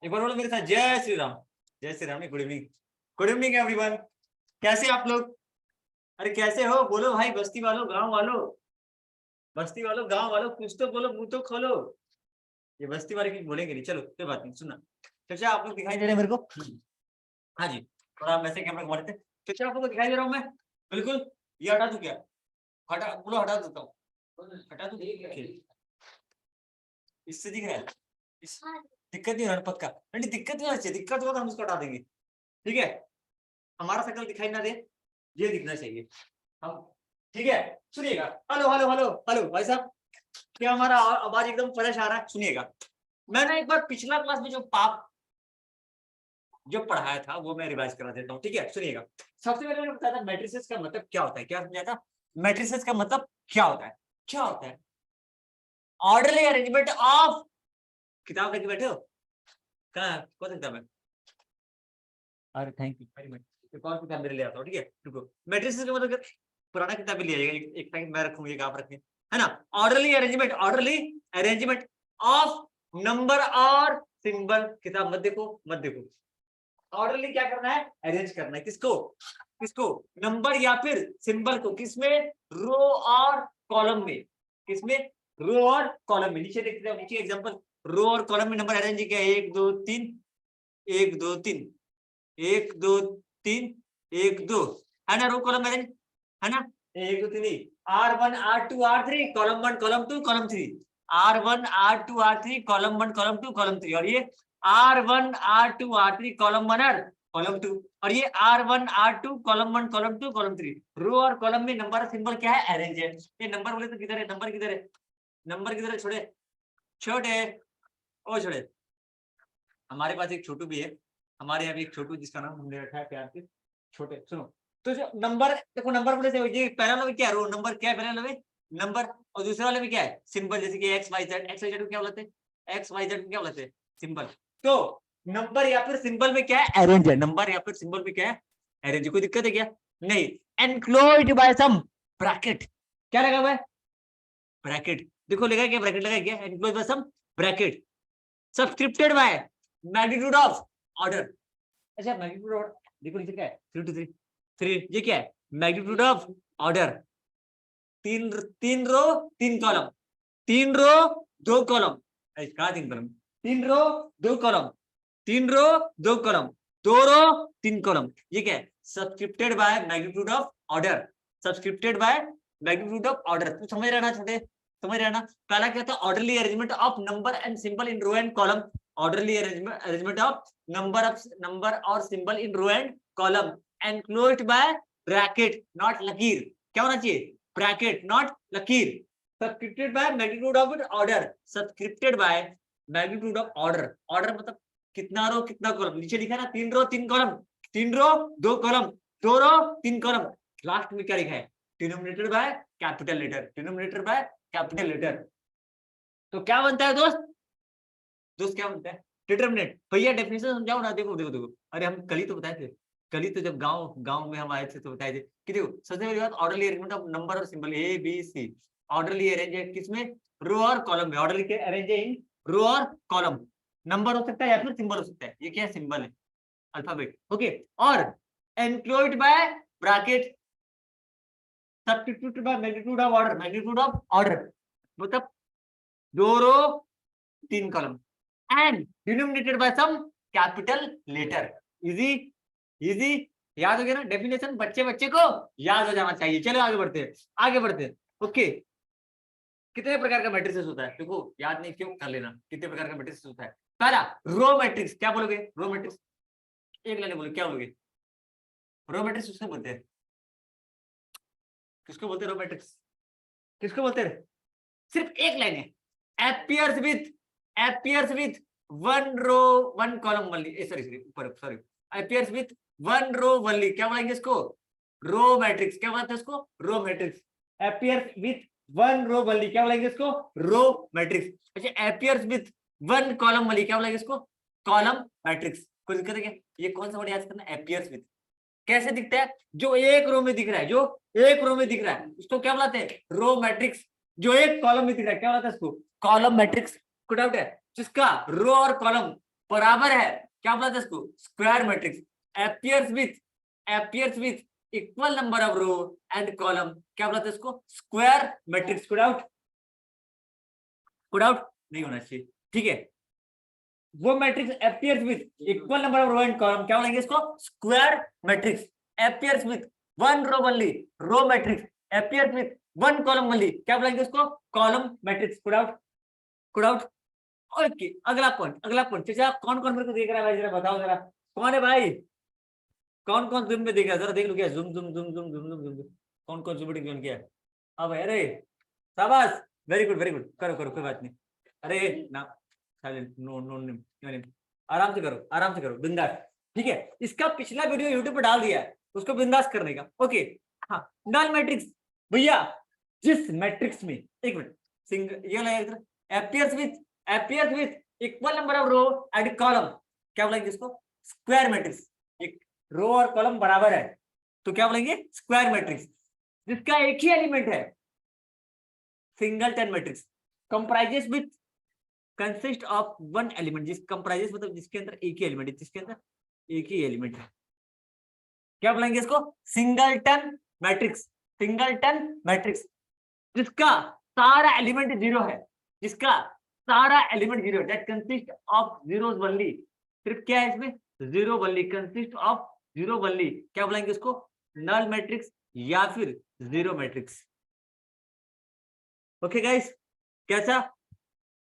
एक बार बोलो मेरे साथ, जय श्री राम। जय Shri Ram. Good evening, good evening everyone. कैसे आप लोग? अरे कैसे हो? बोलो भाई, बस्ती वालों, गांव वालों, बस्ती वालों, गांव वालों, कुछ तो बोलो, मुंह तो खोलो। ये बस्ती वाले की बोलेंगे नहीं, चलो कोई बात नहीं। सुनना चाचा, आप लोग दिखाई दे रहे हैं मेरे को? हाँ जी, थोड़ा वैसे कैमरा घुमा देते। चाचा आप लोग को दिखाई दे रहा हूँ मैं? बिल्कुल। ये हटा दूं क्या? हटा, बोलो हटा देता हूँ। हटा दूं? इससे दिख रहा है? दिक्कत नहीं हो रहा पक्का? नहीं दिक्कत नहीं होनी चाहिए, दिक्कत होगा तो हम उसको हटा देंगे, ठीक है? हमारा शक्ल दिखाई ना दे, ये दिखना चाहिए हम, ठीक है? सुनिएगा। हेलो हेलो हेलो हेलो भाई साहब, क्या हमारा आवाज एकदम फ्रेश आ रहा है? सुनिएगा, मैंने एक बार पिछला क्लास में जो पढ़ाया था वो मैं रिवाइज करा देता हूँ, ठीक है? सुनिएगा। सबसे पहले मैंने बताया था मैट्रिसेस का मतलब क्या होता है। क्या समझाया था? मैट्रिसेस का मतलब क्या होता है? क्या होता है? ऑर्डरली अरेंजमेंट ऑफ, किताब लेके बैठे हो? कहाँ, कौन सा किताब है? अरे थैंक यू वेरी मच। एक और किताब मेरे ले आता हूँ, ठीक है? रुको। मैट्रिसेस का मतलब पुराना किताब भी ले आइएगा, एक टाइम मैं रखूंगी, एक आप रखें, है ना? Orderly arrangement, orderly arrangement of number और सिंबल। किताब मत देखो, मत देखो। ऑर्डरली क्या करना है? अरेंज करना है। किसको? किसको? नंबर या फिर सिंबल को। किसमें? रो और कॉलम में। किसमें? रो और कॉलम में। नीचे देखते हैं, नीचे एग्जांपल, रो और कॉलम में नंबर अरेंज किया है, 1 2 3, 1 2 3, 1 2 3, 1 2, है ना? रो कॉलम अरेंज, है ना? 1 2 3, R1 R2 R3, column 1 column 2 column 3, R1 R2 R3, column 1 column 2 column 3, और ये R1 R2 R3, कॉलम 1 और कॉलम 2, और ये R1 R2, column 1 column 2 column 3। रो और कॉलम में नंबर सिंबल क्या है? अरेंज है। ये नंबर बोले तो किधर है? नंबर किधर है? नंबर किधर है? छोटे छोटे, ओ छोटे, हमारे पास एक छोटू भी है। हमारे यहाँ भी एक छोटू, जिसका नाम हमने रखा है प्यार से छोटे। सुनो, तो जो नंबर देखो, नंबर बोले थे, ये पहला वाला में क्या है? रो नंबर क्या है? पहले वाले में नंबर, और दूसरे वाले में क्या है? सिंबल। जैसे कि x y z, x y z को क्या बोलते हैं? एक्स वाई जेड को क्या बोलते हैं? सिंबल। तो नंबर या फिर सिंबल में क्या है? अरेंज है। नंबर या फिर सिंबल में क्या है? अरेंज। कोई दिक्कत है क्या? नहीं। Enclosed by some bracket. क्या लगा हुआ है? ब्रैकेट। देखो लगा क्या? ब्रैकेट लगा क्या? Enclosed by some bracket, subscripted by magnitude of order. अच्छा, मैग्नीट्यूड ऑर्डर देखो नीचे क्या है? 3 to 3, 3, ये क्या है? Magnitude of order. तीन तीन रो, तीन कॉलम, 3 रो 2 कॉलम, कहा 3 column? 3 row 2 column, 3 row 2 column, 2 row 3 column. ये क्या है? Subscripted by magnitude of order, subscripted by magnitude of order. तू समझ रहा ना छोटे? समझ रहा ना? पहला क्या था? Orderly arrangement of number and symbol in row and column. Orderly arrangement of number और symbol in row and column, enclosed by bracket not लकीर। क्या होना चाहिए? ब्रैकेट नॉट लकीर। Subscripted by magnitude of order, subscripted by magnitude of order. Order मतलब कितना रो कितना column. नीचे लिखा है ना 3 row 3 column, 3 row 2 column, 2 row 3 column. Last में क्या लिखा है? Denominated by capital letter, denominated by capital letter. तो क्या बनता है दोस्त? दोस्त क्या बनता है? डिटरमिनेंट। भैया डेफिनेशन समझाओ ना। देखो देखो देखो, अरे हम कल ही तो बताए थे, कल ही तो जब गांव गांव में हम आए थे तो बताए थे कि देखो, सबसे पहली बात, ऑर्डरली अरेंजमेंट ऑफ नंबर और symbol, A B C. Orderly arrange है किसमें? रो और कॉलम में। ऑर्डरली के अरेंज है इन रो और कॉलम। नंबर हो सकता है या फिर सिंबल हो सकता है। ये क्या है? सिंबल है, अल्फाबेट, ओके। और enclosed by bracket, substituted by magnitude of order, magnitude of order मतलब 2 row 3 column, and denominated by some capital letter. Easy, easy, याद हो गया ना? डेफिनेशन बच्चे बच्चे को याद हो जाना चाहिए। चलो आगे बढ़ते हैं, आगे बढ़ते हैं, ओके। कितने प्रकार का मैट्रिसेस होता है? देखो याद नहीं क्यों, कर लेना। कितने प्रकार का मैट्रिसेस होता है? पहला रो मैट्रिक्स। क्या बोलोगे? रो मैट्रिक्स, एक लाइन बोलो, क्या बोलोगे? रो मैट्रिक्स किसको बोलते हैं? किसको बोलते हैं रो मैट्रिक्स? किसको बोलते हैं? सिर्फ एक लाइन है, appears with one row one column only, sorry, appears with one row only। क्या बोलेंगे इसको? Row matrix. क्या बोलते हैं इसको? Row matrix. appears with one row only, क्या बोलेंगे इसको? Row matrix. अच्छा, appears with one column only, क्या बोलेंगे इसको? Column matrix. कोई दिक्कत है क्या? ये कौन सा वर्ड याद करना? appears with। कैसे दिखता है? जो एक रो में दिख रहा है, जो एक रो में दिख रहा है उसको क्या बुलाते हैं? Row matrix. जो एक कॉलम में दिख रहा है क्या बुलाते हैं उसको? Column matrix. कोई डाउट है? जिसका रो और कॉलम बराबर है, क्या बोला था इसको, square matrix, appears with equal number of row and column, क्या बोला था इसको, स्क्वायर मैट्रिक्स। कुड आउट नहीं होना चाहिए, ठीक है। वो matrix appears with equal number of row and column, क्या बोलेंगे इसको, square matrix. appears with one row only, row matrix. appears with one column only, क्या बोलेंगे इसको, कॉलम मैट्रिक्स। कुड आउट ओके। अगला पॉइंट चाचा, कौन कौन मेरे को देख रहा है भाई, जरा बताओ जरा, कौन है भाई, कौन कौन जूम में देख रहा है, जरा देख लो, क्या zoom zoom zoom zoom zoom zoom zoom, कौन कौन जूम जूम किया है। अब अरे शाबाश, वेरी गुड, करो करो, कोई बात नहीं। अरे ना साइलेंट, नो नो नो, आराम से करो बिंदास, ठीक है। इसका पिछला वीडियो यूट्यूब पर डाल दिया है, उसको बिंदास करने का, ओके। हाँ, नल मैट्रिक्स भैया, जिस मैट्रिक्स में, एक मिनट, सिंगल ये लगा appears with equal number of row and column, क्या बोलेंगे इसको, स्क्वायर मैट्रिक्स। एक रो और कॉलम बराबर है तो क्या बोलेंगे, स्क्वायर मैट्रिक्स। जिसका एक ही एलिमेंट है, singleton matrix. Comprises with consist of one element, comprises मतलब जिसके अंदर एक ही एलिमेंट है, जिसके अंदर एक ही एलिमेंट है, क्या बोलेंगे इसको, सिंगलटन मैट्रिक्स। जिसका सारा एलिमेंट जीरो है, that consist of zeros only. सिर्फ क्या है इसमें, zero only, consist of zero only, क्या बोलेंगे इसको, नल मैट्रिक्स या फिर जीरो मैट्रिक्स। ओके गाइस, कैसा,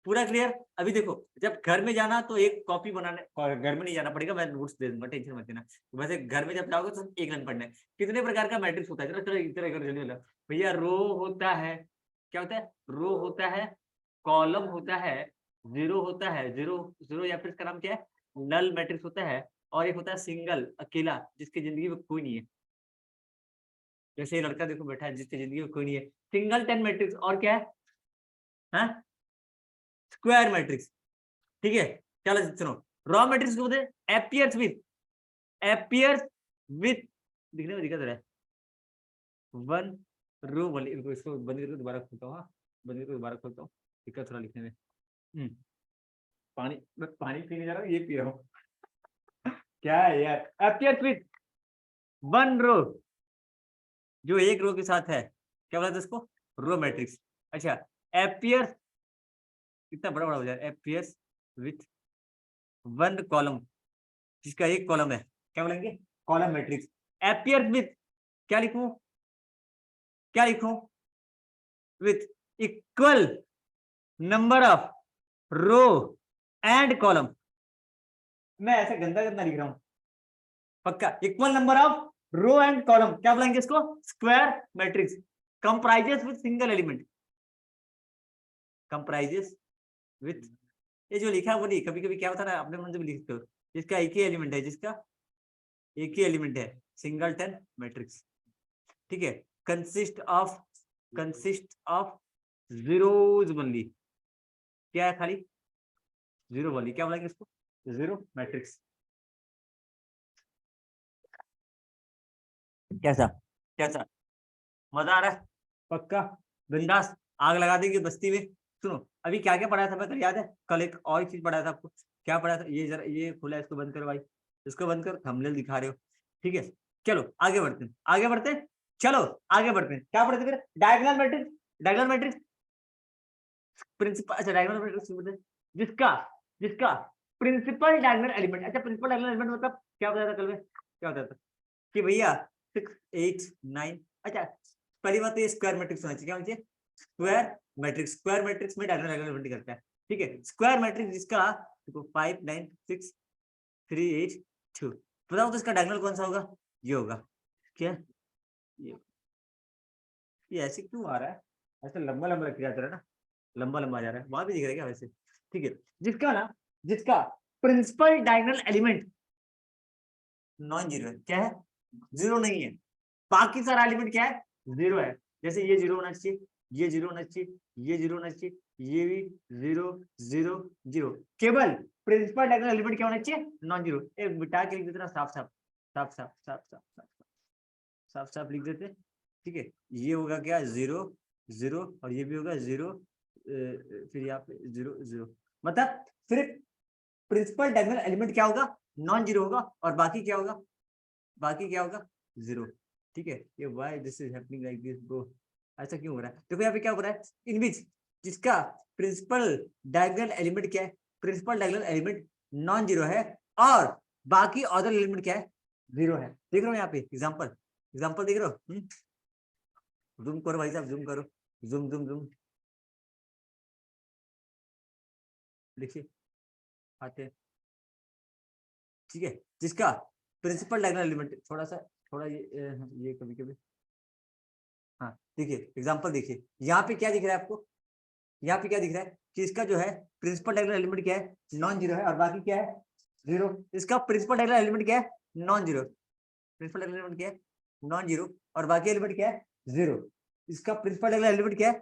पूरा क्लियर। अभी देखो, जब घर में जाना तो एक कॉपी बनाने, घर में नहीं जाना पड़ेगा, मैं नोट्स दे दूंगा, टेंशन मत लेना। वैसे घर में जब जाओगे तो एक लाइन पढ़ना है। कितने प्रकार का मैट्रिक्स होता है, चलो जल्दी भैया। रो होता है, क्या होता है, रो होता है, कॉलम होता है, जीरो होता है, जीरो या फिर इसका नाम क्या है, नल मैट्रिक्स होता है, और एक होता है सिंगल, अकेला, जिसकी जिंदगी में कोई नहीं है। जैसे ये लड़का देखो बैठा है, जिसकी जिंदगी में कोई नहीं है, सिंगलटन मैट्रिक्स। और क्या है, स्क्वायर मैट्रिक्स, ठीक है। चलो सुनो, रॉ मैट्रिक्स को बोलते हैं एपियर्स विथ दिखने में दिक्कत है, वन रो वाली, इसको बंद करके दोबारा खोलता हूँ, हाँ बंद करके दोबारा खोलता हूँ, दिक्कत थोड़ा लिखने में। पानी, मैं पानी पीने जा रहा हूँ, ये पी रहा हूँ क्या है यार, एपियर्स विथ वन रो, जो एक रो के साथ है, क्या बोला था इसको, रो मैट्रिक्स। अच्छा, एपियर्स कितना बड़ा हो जाए, एपियर्स विथ वन कॉलम, जिसका एक कॉलम है, क्या बोलेंगे, कॉलम मैट्रिक्स। एपियर्स विथ, क्या लिखूं, with equal number of row and column. मैं ऐसे गंदा लिख रहा हूं, पक्का, equal number of row and column, क्या बोलेंगे इसको, square matrix. Comprises with single element, comprises with, ये जो लिखा है वो नहीं, कभी कभी क्या होता है ना, अपने मन से भी लिखते हो, जिसका एक ही एलिमेंट है, सिंगलटन मैट्रिक्स, ठीक है। कंसिस्ट ऑफ जीरोज ओनली, क्या है, खाली जीरो वाली, क्या बोलेंगे इसको, जीरो मैट्रिक्स। कैसा मजा आ रहा है, पक्का, बिंदास, आग लगा देंगे बस्ती में। सुनो, अभी क्या क्या पढ़ाया था मैं, याद है, कल एक और चीज पढ़ाया था आपको, क्या पढ़ाया था, ये जरा ये खुला है, इसको बंद करो भाई, इसको बंद करो, थंबनेल दिखा रहे हो, ठीक है। चलो आगे बढ़ते हैं, चलो आगे बढ़ते हैं, क्या पढ़ते फिर, डायगोनल मैट्रिक्स प्रिंसिपल, अच्छा डायगोनल मैट्रिक्स जिसका प्रिंसिपल डायगोनल एलिमेंट, अच्छा प्रिंसिपल डायगोनल एलिमेंट मतलब क्या बताया था कल में, क्या बताया था कि भैया 6 8 9, अच्छा पहली बात तो ये स्क्वायर मैट्रिक्स होना चाहिए, क्या होना चाहिए, स्क्वायर मैट्रिक्स में डायगोनल एलिमेंट करता है, ठीक है। स्क्वायर मैट्रिक्स जिसका 5 9 6 3 8 2, बताओ तो इसका डायगोनल कौन सा होगा, ये होगा, क्या ये ऐसे क्यों आ रहा है, ऐसे लंबा लंबा रख जाता है ना, लंबा लंबा जा रहा है, वहां भी दिख रहा है क्या वैसे, ठीक है। जिसका principal diagonal element non zero है, क्या है, जीरो नहीं है, बाकी सारा एलिमेंट क्या है, जीरो है। जैसे ये जीरो होना चाहिए, ये जीरो होना चाहिए, ये जीरो होना चाहिए, ये भी जीरो जीरो जीरो, केवल प्रिंसिपल डायगोनल एलिमेंट क्या होना चाहिए, नॉन जीरो। एक बिठा के लिख देते ना, साफ साफ साफ साफ साफ साफ साफ साफ साफ लिख देते, ठीक है। ये होगा क्या, जीरो जीरो, और ये भी होगा जीरो, फिर यहाँ पे जीरो जीरो, मतलब सिर्फ प्रिंसिपल डायगोनल एलिमेंट क्या होगा, नॉन जीरो होगा, और बाकी क्या होगा, बाकी क्या होगा, जीरो। ठीक है, ये why this is happening like this bro, ऐसा क्यों हो रहा है? देखो यहाँ पे क्या हो रहा है, इन विच जिसका प्रिंसिपल डायगोनल एलिमेंट क्या है, principal diagonal element non zero है, और बाकी अदर एलिमेंट क्या है, जीरो है। देख रहे हो यहाँ पे एग्जांपल, एग्जांपल देख रहे हो, जूम करो भाई साहब, जूम करो, जूम जूम जूम, देखिए आते हैं। ठीक है, जिसका प्रिंसिपल डायगोनल एलिमेंट थोड़ा सा, थोड़ा ये कभी कभी, हाँ देखिए एग्जांपल देखिए, यहाँ पे क्या दिख रहा है आपको, यहाँ पे क्या दिख रहा है कि इसका जो है प्रिंसिपल डायगोनल एलिमेंट क्या है, नॉन जीरो है, और बाकी क्या है, जीरो। इसका प्रिंसिपल डायगोनल एलिमेंट क्या है, non zero, principal diagonal element क्या है, नॉन जीरो, और बाकी एलिमेंट क्या है, जीरो। इसका प्रिंसिपल डायगोनल एलिमेंट क्या है,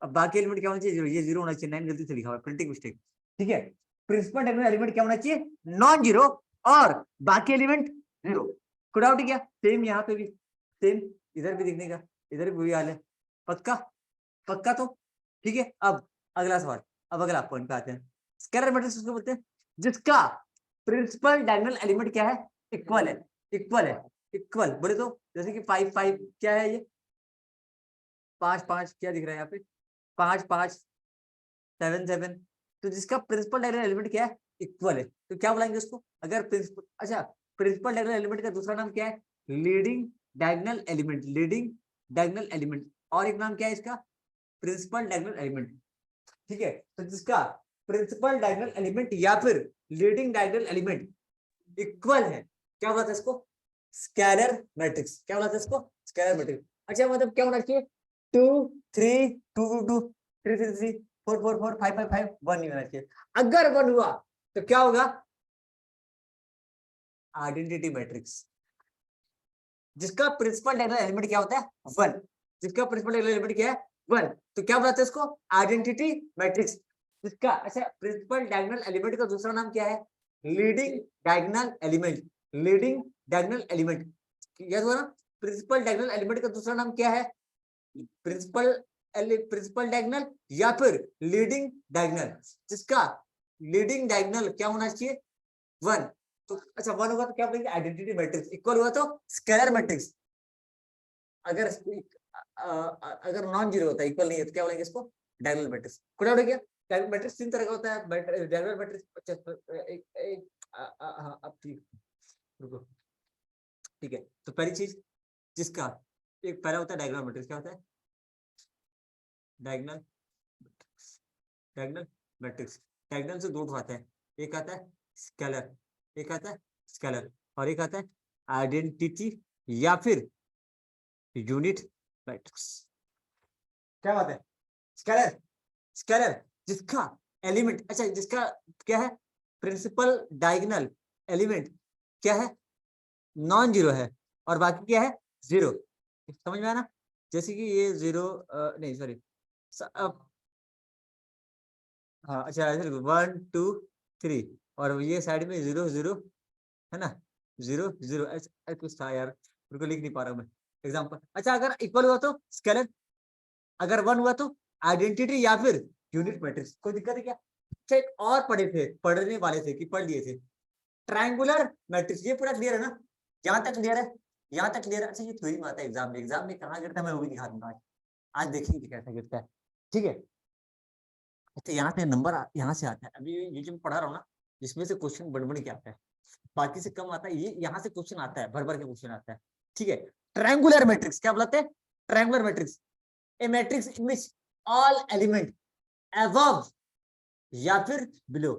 अब बाकी एलिमेंट क्या होना चाहिए, जीरो, ये जीरो होना चाहिए, 9 गलती से लिखा हुआ है, प्रिंटिंग मिस्टेक। ठीक है, प्रिंसिपल डायगोनल एलिमेंट क्या होना चाहिए, नॉन जीरो, और बाकी एलिमेंट जीरो। कोई डाउट क्या, सेम यहाँ पे भी, सेम इधर भी दिखने का, इधर भी वही हाल है, पक्का, पक्का तो। ठीक है, अब अगला सवाल, अब अगला पॉइंट पे आते हैं। स्केलर मैट्रिक्स उसको बोलते हैं जिसका प्रिंसिपल डायगोनल एलिमेंट क्या है, इक्वल है, इक्वल है, इक्वल बोले तो, जैसे कि 5 5 क्या है ये, 5 5 क्या दिख रहा है यहाँ पे, 5 5 7 7, तो जिसका प्रिंसिपल डायगोनल एलिमेंट क्या है, इक्वल है, तो क्या बुलाएंगे उसको, अगर प्रिंसिपल, अच्छा प्रिंसिपल डायगोनल एलिमेंट का दूसरा नाम क्या है, leading diagonal element, leading diagonal element, और एक नाम क्या है इसका, प्रिंसिपल डायगोनल एलिमेंट। ठीक है, तो जिसका प्रिंसिपल डायगोनल एलिमेंट या फिर लीडिंग डायगोनल एलिमेंट इक्वल है, क्या बोलते हैं इसको, स्केलर मैट्रिक्स। क्या बोलते हैं इसको, स्केलर मैट्रिक्स। अच्छा मतलब क्या होना चाहिए, 2 3 2 2 3 3 3 4 4 4 5 5 5 1 नहीं होना चाहिए। अगर 1 हुआ तो क्या होगा, आइडेंटिटी मैट्रिक्स। जिसका प्रिंसिपल डायगोनल एलिमेंट क्या होता है, 1, जिसका प्रिंसिपल डायगोनल एलिमेंट क्या है, 1, तो क्या बोलते हैं इसको, आइडेंटिटी मैट्रिक्स। जिसका, अच्छा प्रिंसिपल डायगोनल एलिमेंट का दूसरा नाम क्या है, leading diagonal element, leading diagonal element, याद हुआ ना, प्रिंसिपल डायगोनल एलिमेंट का दूसरा नाम क्या है, प्रिंसिपल प्रिंसिपल डायगोनल या फिर लीडिंग डायगोनल। जिसका लीडिंग डायगोनल क्या होना चाहिए, 1, तो अच्छा 1 होगा तो क्या बोलेंगे, आइडेंटिटी मैट्रिक्स। इक्वल हुआ तो स्केलर मैट्रिक्स। अगर अगर नॉन जीरो होता है, इक्वल नहीं है, तो क्या बोलेंगे इसको, डायगोनल मैट्रिक्स। खुला हो गया, डायगोनल मैट्रिक्स 3 तरह का होता है, डायगोनल मैट्रिक्स। अब ठीक, रुको, ठीक है, तो पहली चीज, जिसका एक पहला होता है डायगोनल मैट्रिक्स, क्या होता है, डायगोनल, डायगोनल मैट्रिक्स। डायगोनल से 2 आते हैं, एक आता है स्केलर, एक आता है स्केलर, और एक आता है आइडेंटिटी या फिर यूनिट मैट्रिक्स। क्या बात है, स्केलर, स्केलर जिसका एलिमेंट, अच्छा जिसका क्या है, प्रिंसिपल डायगोनल एलिमेंट क्या है, नॉन जीरो है, और बाकी क्या है, जीरो। समझ में आया ना, जैसे कि ये जीरो, नहीं सॉरी, हाँ अच्छा 1 2 3, और ये साइड में 0 0 है ना, 0 0, ऐसा कुछ था यार, मेरे को लिख नहीं पा रहा मैं एग्जांपल। अच्छा अगर इक्वल हुआ तो स्केलर, अगर 1 हुआ तो आइडेंटिटी या फिर यूनिट मैट्रिक्स। कोई दिक्कत है क्या, अच्छा एक और पढ़े थे, पढ़ने वाले थे कि पढ़ लिए थे, ट्रायंगुलर मैट्रिक्स। ये पूरा क्लियर है ना, यहाँ तक क्लियर है, यहाँ तक क्लियर है। अच्छा ये थ्योरी में आता है, एग्जाम में, एग्जाम में कहाँ गिरता है मैं वो भी दिखा दूंगा आज, आज देखेंगे कैसा गिरता है। ठीक है, अच्छा यहाँ पे नंबर यहाँ से आता है, अभी ये जो मैं पढ़ा रहा हूँ ना, जिसमें से क्वेश्चन बढ़ के आता है, बाकी से कम आता है, ये यहाँ से क्वेश्चन आता है, भर के क्वेश्चन आता है। ठीक है, ट्रायंगुलर मैट्रिक्स क्या बोलते हैं, triangular matrix, a matrix in which all element above या फिर बिलो,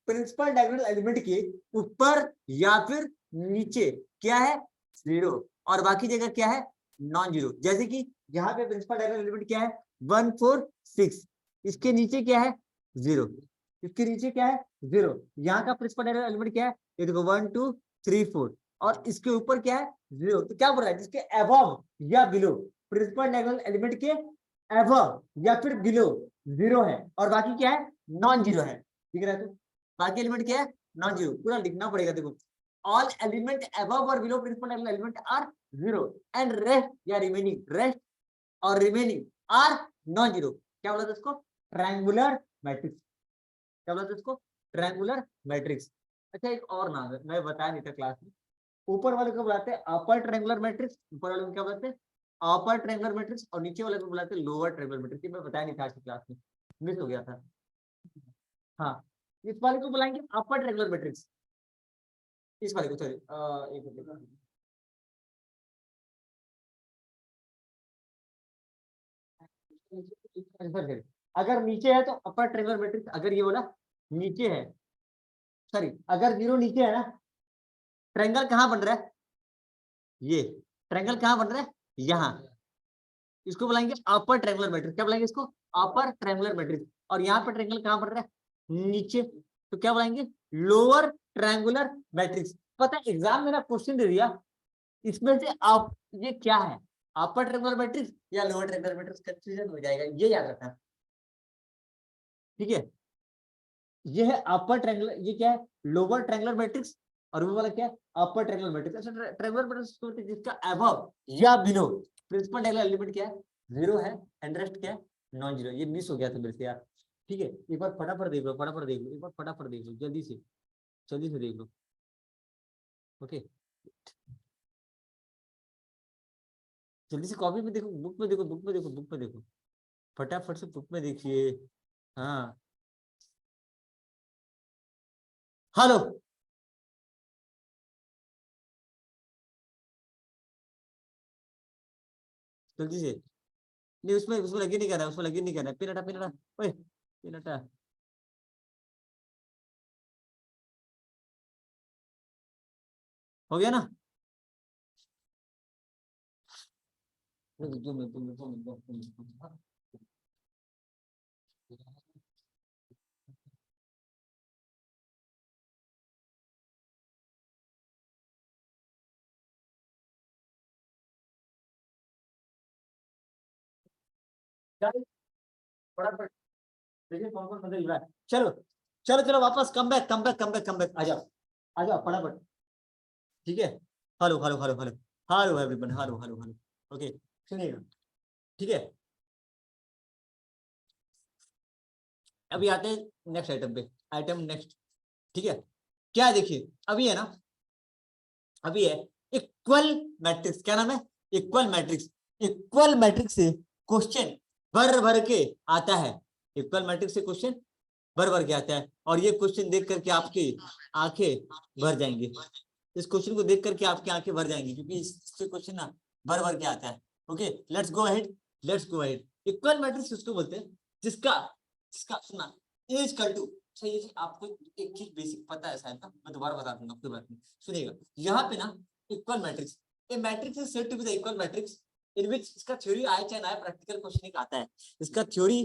प्रिंसिपल डायगोनल एलिमेंट के ऊपर या फिर नीचे क्या है, जीरो, और बाकी जगह क्या है, नॉन जीरो। जैसे कि यहाँ पे प्रिंसिपल डायगोनल एलिमेंट क्या है, 1 4 6, इसके नीचे क्या है, जीरो, इसके नीचे क्या है, जीरो। यहाँ का प्रिंसिपल डायगोनल एलिमेंट क्या है, ये देखो 1 2 3 4, और इसके ऊपर क्या है, जीरो। तो क्या बोल रहा है, जिसके अबव या बिलो, प्रिंसिपल डायगोनल एलिमेंट के अबव या फिर बिलो जीरो है, और बाकी क्या है, नॉन जीरो है। ठीक है, तो बाकी एलिमेंट क्या है, नॉन जीरो। पूरा लिखना पड़ेगा, देखो ऑल एलिमेंट अबव और below principal element are zero, and rest या रिमेनिंग, रेस्ट और रिमेनिंग आर नॉन जीरो। क्या बोला था इसको, ट्रायंगुलर मैट्रिक्स। क्या बोला था इसको, ट्रायंगुलर मैट्रिक्स। अच्छा एक और नाम है, मैं बताया नहीं था क्लास में, ऊपर वाले को बुलाते हैं अपर ट्रायंगुलर मैट्रिक्स, ऊपर वाले को क्या बोलते हैं अपर ट्रायंगुलर मैट्रिक्स, और नीचे वाले को बुलाते हैं लोअर ट्रायंगुलर मैट्रिक्स। ये मैं बताया नहीं था आज की क्लास में, मिस हो गया था। हाँ, इस वाले को बुलाएंगे अपर ट्रायंगुलर मैट्रिक्स, इस वाले को सॉरी एक मिनट, अगर नीचे है तो अपर ट्रायंगुलर मैट्रिक्स, अगर ये बोला नीचे है, सॉरी अगर जीरो नीचे है ना, ट्रायंगल कहाँ बन रहा है, ये ट्रायंगल कहाँ बन रहा है, यहाँ, इसको बुलाएंगे अपर ट्रायंगुलर मैट्रिक्स। क्या बुलाएंगे इसको, अपर ट्रायंगुलर मैट्रिक्स। और यहाँ पर ट्रायंगल कहाँ बन रहा है, नीचे, तो क्या बुलाएंगे, लोअर ट्रायंगुलर मैट्रिक्स। पता है एग्जाम में ना क्वेश्चन दे दिया, इसमें से आप ये क्या है, अपर ट्रायंगुलर मैट्रिक्स या लोअर ट्रायंगुलर मैट्रिक्स, कंफ्यूजन हो जाएगा, ये याद रखना। ठीक है, ये है अपर ट्रायंगुलर, ये क्या है लोअर ट्रायंगुलर मैट्रिक्स, और वो वाला क्या है अपर ट्रायंगुलर मैट्रिक्स। अच्छा ट्रायंगुलर मैट्रिक्स जिसका अबव या बिलो प्रिंसिपल ट्रायंगुलर एलिमेंट क्या है, जीरो है, एंड रेस्ट क्या है नॉन जीरो। ये मिस हो गया था मेरे से यार। ठीक है, एक बार फटाफट देख लो, फटाफट देख लो, एक बार फटाफट देख लो, जल्दी से देख लो। ओके, जल्दी से कॉपी में देखो, बुक में देखो, बुक में देखो, बुक में देखो, फटाफट से बुक में देखिए। हाँ, हेलो, जल्दी से, नहीं उसमें उसमें लगे नहीं कर रहा है, उसमें लगे नहीं कर रहा है, पिन हटा, पिन हटा, ओए पिन हटा। हो गया ना, फटाफट देखिए कौन कौन बदल रहा है। चलो चलो चलो वापस, come back come back come back come back, आ जाओ, आ जाओ फटाफट। ठीक है, hello hello hello hello, hello everyone, hello hello hello. Okay, सुनिएगा, ठीक है, अभी आते हैं नेक्स्ट आइटम पे, आइटम नेक्स्ट। ठीक है, क्या है देखिए, अभी है ना, अभी है इक्वल मैट्रिक्स, क्या नाम है, इक्वल मैट्रिक्स। इक्वल मैट्रिक्स से क्वेश्चन भर भर के आता है, इक्वल मैट्रिक्स से क्वेश्चन भर भर के आता है, और ये क्वेश्चन देख करके आपकी आंखें भर जाएंगी, इस क्वेश्चन को देख करके आपकी आंखें भर जाएंगी, क्योंकि इससे क्वेश्चन ना भर भर के आता है। Okay, let's go ahead, let's go ahead. Equal matrix उसको बोलते हैं जिसका जिसका सुना इज इक्वल टू, अच्छा ये आपको एक चीज बेसिक पता है शायद ना, मैं दोबारा बता दूंगा, कोई बात नहीं, सुनिएगा। यहाँ पे ना equal matrix, a matrix is said to be the equal matrix in which, इसका थ्योरी आए चाहे ना आए, प्रैक्टिकल क्वेश्चन एक आता है, इसका थ्योरी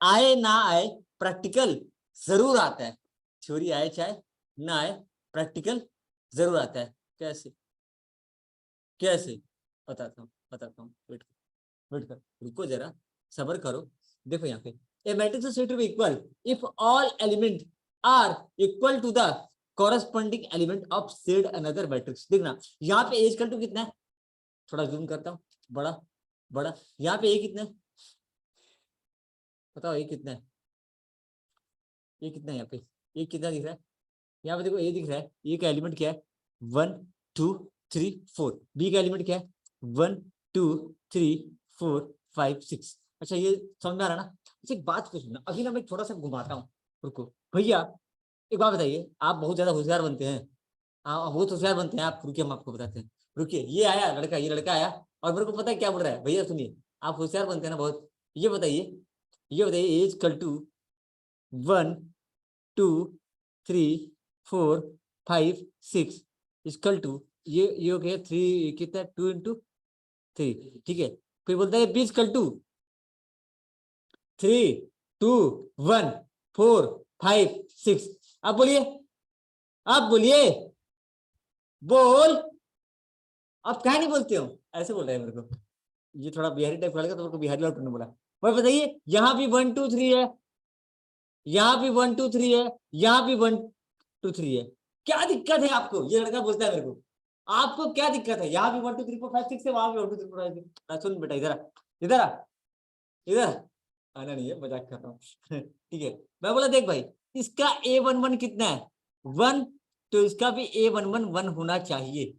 आए ना आए प्रैक्टिकल जरूर आता है, थ्योरी आए चाहे ना आए प्रैक्टिकल जरूर आता है। कैसे, कैसे, बताता हूँ, वेट कर, रुको जरा, सबर करो। देखो यहाँ पे a matrix is said to be equal if all element are equal to the corresponding element of said another matrix. देखना यहाँ पे एज टू कितना है, थोड़ा जूम करता हूँ, बड़ा बड़ा, यहाँ पे ए कितना है, बताओ ए कितना है, ये कितना है यहाँ पे, ये कितना दिख रहा है, यहाँ पे देखो ए दिख रहा है, ए का एलिमेंट क्या है 1 2 3 4, बी का एलिमेंट क्या है 1 2 3 4 5 6। अच्छा ये समझ में आ रहा ना। अच्छा एक बात को सुनना, अभी ना मैं थोड़ा सा घुमाता हूँ, रुको भैया, एक बात बताइए, आप बहुत ज्यादा होशियार बनते हैं, आप बहुत होशियार बनते हैं आप, रुकिए हम आपको बताते हैं, रुकिए, ये आया लड़का, ये लड़का आया, और मेरे को पता है क्या बोल रहा है, भैया सुनिए, आप होशियार बनते हैं ना बहुत, ये बताइए एज कल टू 1 2 3 4 5 6 इक्वल टू, ये हो गया 3, कितना 2 into 3, ठीक है, फिर बोलता है बी इक्वल टू 3 2 1 4 5 6। अब बोलिए, अब बोलिए, बोल, अब क्या नहीं बोलते हो, ऐसे बोल रहे हैं मेरे को, ये थोड़ा बिहारी टाइप का लगा तो मेरे को बिहारी वाला बोला। वही बताइए, यहाँ भी 1 2 3 है, यहाँ भी 1 2 3 है, यहाँ भी 1 2 3 है, क्या दिक्कत है आपको, ये लड़का बोलता है मेरे को, आपको क्या दिक्कत है, यहाँ भी 1 2 3 4 5 6 है, वहां भी 1 2 3 4 5 6। सुन बेटा, इधर इधर इधर आना नहीं है, मजाक कर रहा हूँ ठीक है, मैं बोला देख भाई, इसका A11 कितना है 1, तो इसका भी A11 1 होना चाहिए।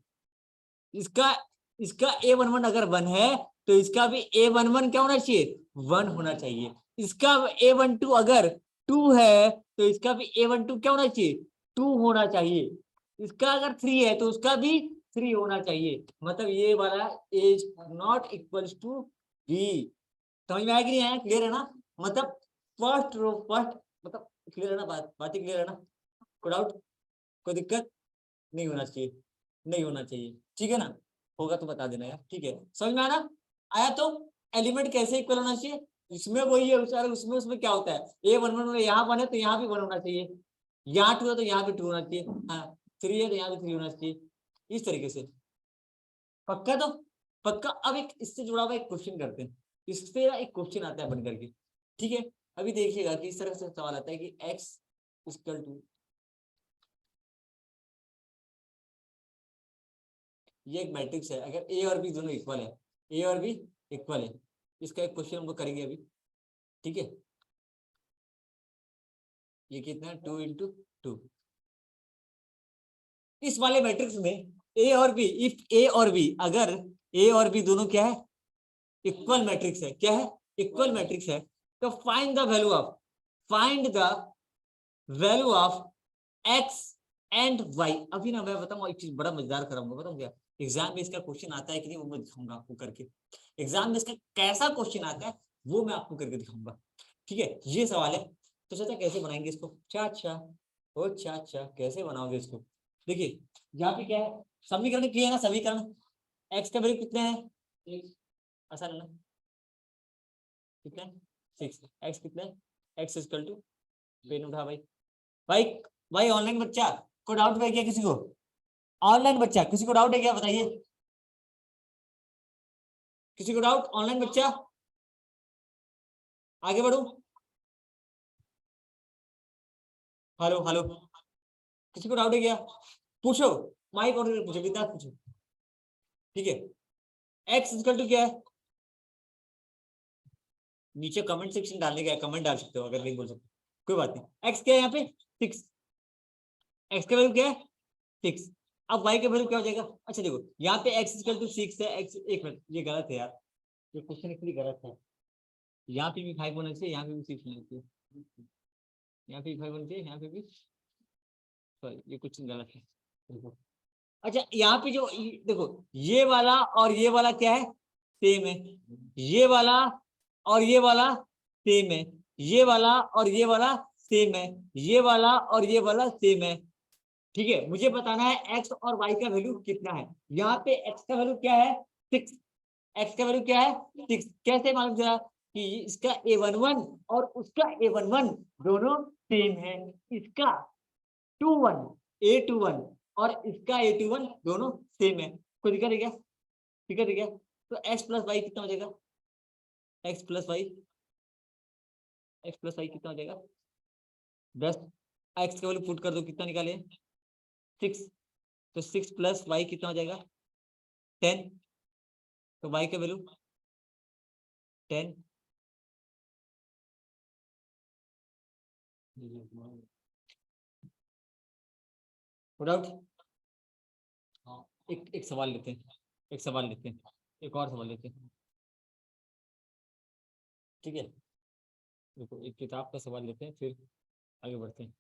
इसका इसका A11 अगर 1 है तो इसका भी A11 क्या होना चाहिए 1 होना चाहिए। इसका A12 अगर 2 है तो इसका भी A12 क्या होना चाहिए 2 होना चाहिए। इसका अगर 3 है तो उसका भी 3 होना चाहिए। मतलब ये वाला is not equals to b. समझ में आया कि नहीं आया? क्लियर है ना? मतलब फर्स्ट रो फर्स्ट, मतलब क्लियर है ना? बात क्लियर है ना? कोई डाउट, कोई दिक्कत नहीं होना चाहिए, नहीं होना चाहिए, ठीक है ना? होगा तो बता देना यार, ठीक है? समझ में आना आया? तो एलिमेंट कैसे इक्वल होना चाहिए, इसमें वही है बेचारे, उसमें उसमें क्या होता है A11 यहाँ 1 है तो यहाँ भी 1 होना चाहिए, यहाँ 2 है तो यहाँ भी 2 होना चाहिए, हाँ 3 है तो यहाँ भी 3 होना चाहिए, इस तरीके से। पक्का? तो पक्का। अब एक इससे जुड़ा हुआ एक क्वेश्चन करते हैं, इससे एक क्वेश्चन आता है बन करके, ठीक है? अभी देखिएगा कि इस तरह से सवाल आता है कि x इक्वल टू, ये एक मैट्रिक्स है, अगर ए और बी दोनों इक्वल है, ए और बी इक्वल है, इसका एक क्वेश्चन हम लोग करेंगे अभी, ठीक है? ये कितना है 2 इंटू 2। इस वाले मैट्रिक्स में ए और बी, इफ ए और बी, अगर ए और बी दोनों क्या है इक्वल मैट्रिक्स है, क्या है इक्वल मैट्रिक्स है, तो find the value of, find the value of x and y. अभी ना मैं बताऊंगा एक चीज बड़ा मजेदार कराऊंगा, बताऊं क्या? एग्जाम में इसका क्वेश्चन आता है कि नहीं वो मैं दिखाऊंगा आपको करके, एग्जाम में इसका कैसा क्वेश्चन आता है वो मैं आपको करके दिखाऊंगा, ठीक है? ये सवाल है। तो चाचा कैसे बनाएंगे इसको? चाचा ओ चाचा कैसे बनाओगे इसको? देखिए यहाँ पे क्या है, समीकरण किया है ना, समीकरण एक्स का वैल्यू कितने हैं, आसान है ना? कितना है 6, एक्स कितना है, एक्स इक्वल टू, पेन उठा भाई, भाई भाई ऑनलाइन बच्चा को डाउट है क्या किसी को? ऑनलाइन बच्चा किसी को डाउट है क्या बताइए? किसी को डाउट ऑनलाइन बच्चा? आगे बढ़ो, हेलो हेलो, किसी को डाउट है क्या? पूछो, माइक और पूछो, विद्यार्थ पूछो, ठीक है? एक्स इक्वल टू क्या है? नीचे कमेंट सेक्शन डालने का, कमेंट डाल सकते हो अगर नहीं बोल सकते, कोई बात नहीं। एक्स क्या है यहाँ पे 6, एक्स का वैल्यू क्या है 6। अब वाई का वैल्यू क्या हो जाएगा? अच्छा देखो यहाँ पे एक्स इक्वल टू 6 है, एक्स, एक मिनट ये गलत है यार, ये क्वेश्चन एक्चुअली गलत है, यहाँ पे भी 5 होना चाहिए, यहाँ पे भी 6 होना चाहिए, यहाँ पे भी 5 होना चाहिए, यहाँ पे भी, सॉरी ये क्वेश्चन गलत है। देखो अच्छा यहाँ पे जो देखो ये वाला और ये वाला क्या है सेम है, ये वाला और ये वाला सेम है, ये वाला और ये वाला सेम है, ये वाला और ये वाला सेम है, ठीक है? मुझे बताना है एक्स और वाई का वैल्यू कितना है। यहाँ पे एक्स का वैल्यू क्या है 6, एक्स का वैल्यू क्या है 6। कैसे मालूम चला कि इसका A11 और उसका A11 दोनों सेम है, इसका 21 A21 और इसका A21 दोनों सेम है। कोई दिक्कत है क्या? दिक्कत है क्या? तो x प्लस वाई कितना हो जाएगा, x plus y, x plus y कितना हो जाएगा 10। एक्स का वैल्यू पुट कर दो, कितना निकाले 6, तो 6 प्लस वाई कितना हो जाएगा 10, तो वाई का वैल्यू 10। डाउट? हाँ एक सवाल लेते हैं, एक सवाल लेते हैं, एक और सवाल लेते हैं, ठीक है? देखो एक किताब का सवाल लेते हैं फिर आगे बढ़ते हैं।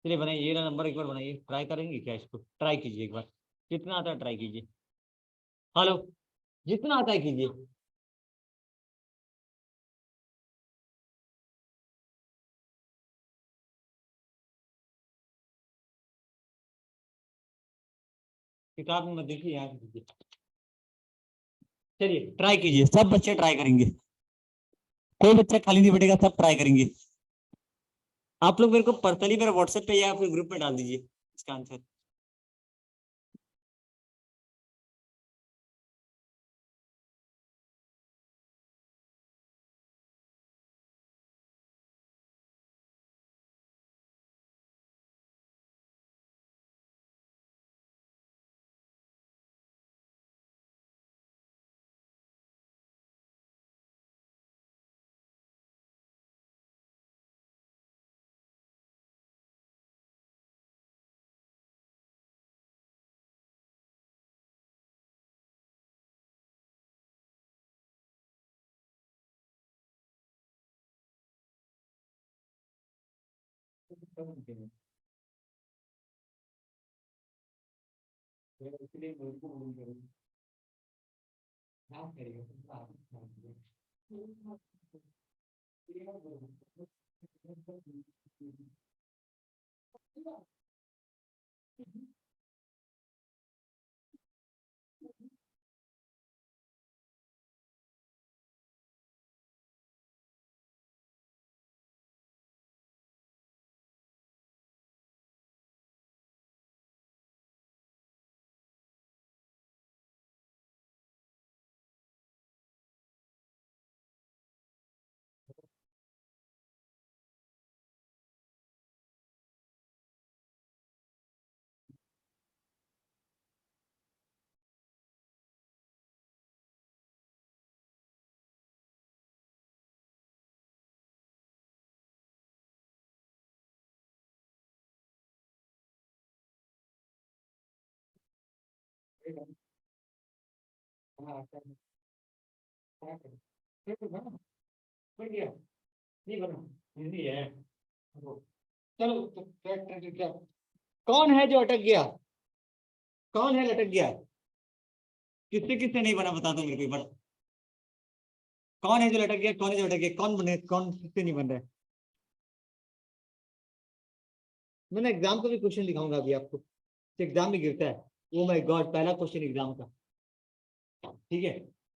चलिए बनाइए, ये ना नंबर एक बार बनाइए, ट्राई करेंगे क्या इसको? ट्राई कीजिए एक बार, जितना आता है ट्राई कीजिए, हेलो, जितना आता है कीजिए। किताब में मत देखिए, यहाँ से कीजिए। चलिए ट्राई कीजिए, सब बच्चे ट्राई करेंगे, कोई बच्चा खाली नहीं बैठेगा, सब ट्राई करेंगे। आप लोग मेरे को पर्सनली मेरे व्हाट्सएप पे या फिर ग्रुप में डाल दीजिए इसका आंसर। चलो कौन है जो अटक गया, कौन है लटक गया, किससे किससे नहीं बना बता दो मेरे को एक बार। कौन है जो लटक गया, कौन है जो अटक गया, कौन बने, कौन किससे नहीं बन रहा है। मैं एग्जाम का भी क्वेश्चन दिखाऊंगा अभी आपको, एग्जाम में गिरता है। ओ माय गॉड, पहला क्वेश्चन एग्जाम का, ठीक है।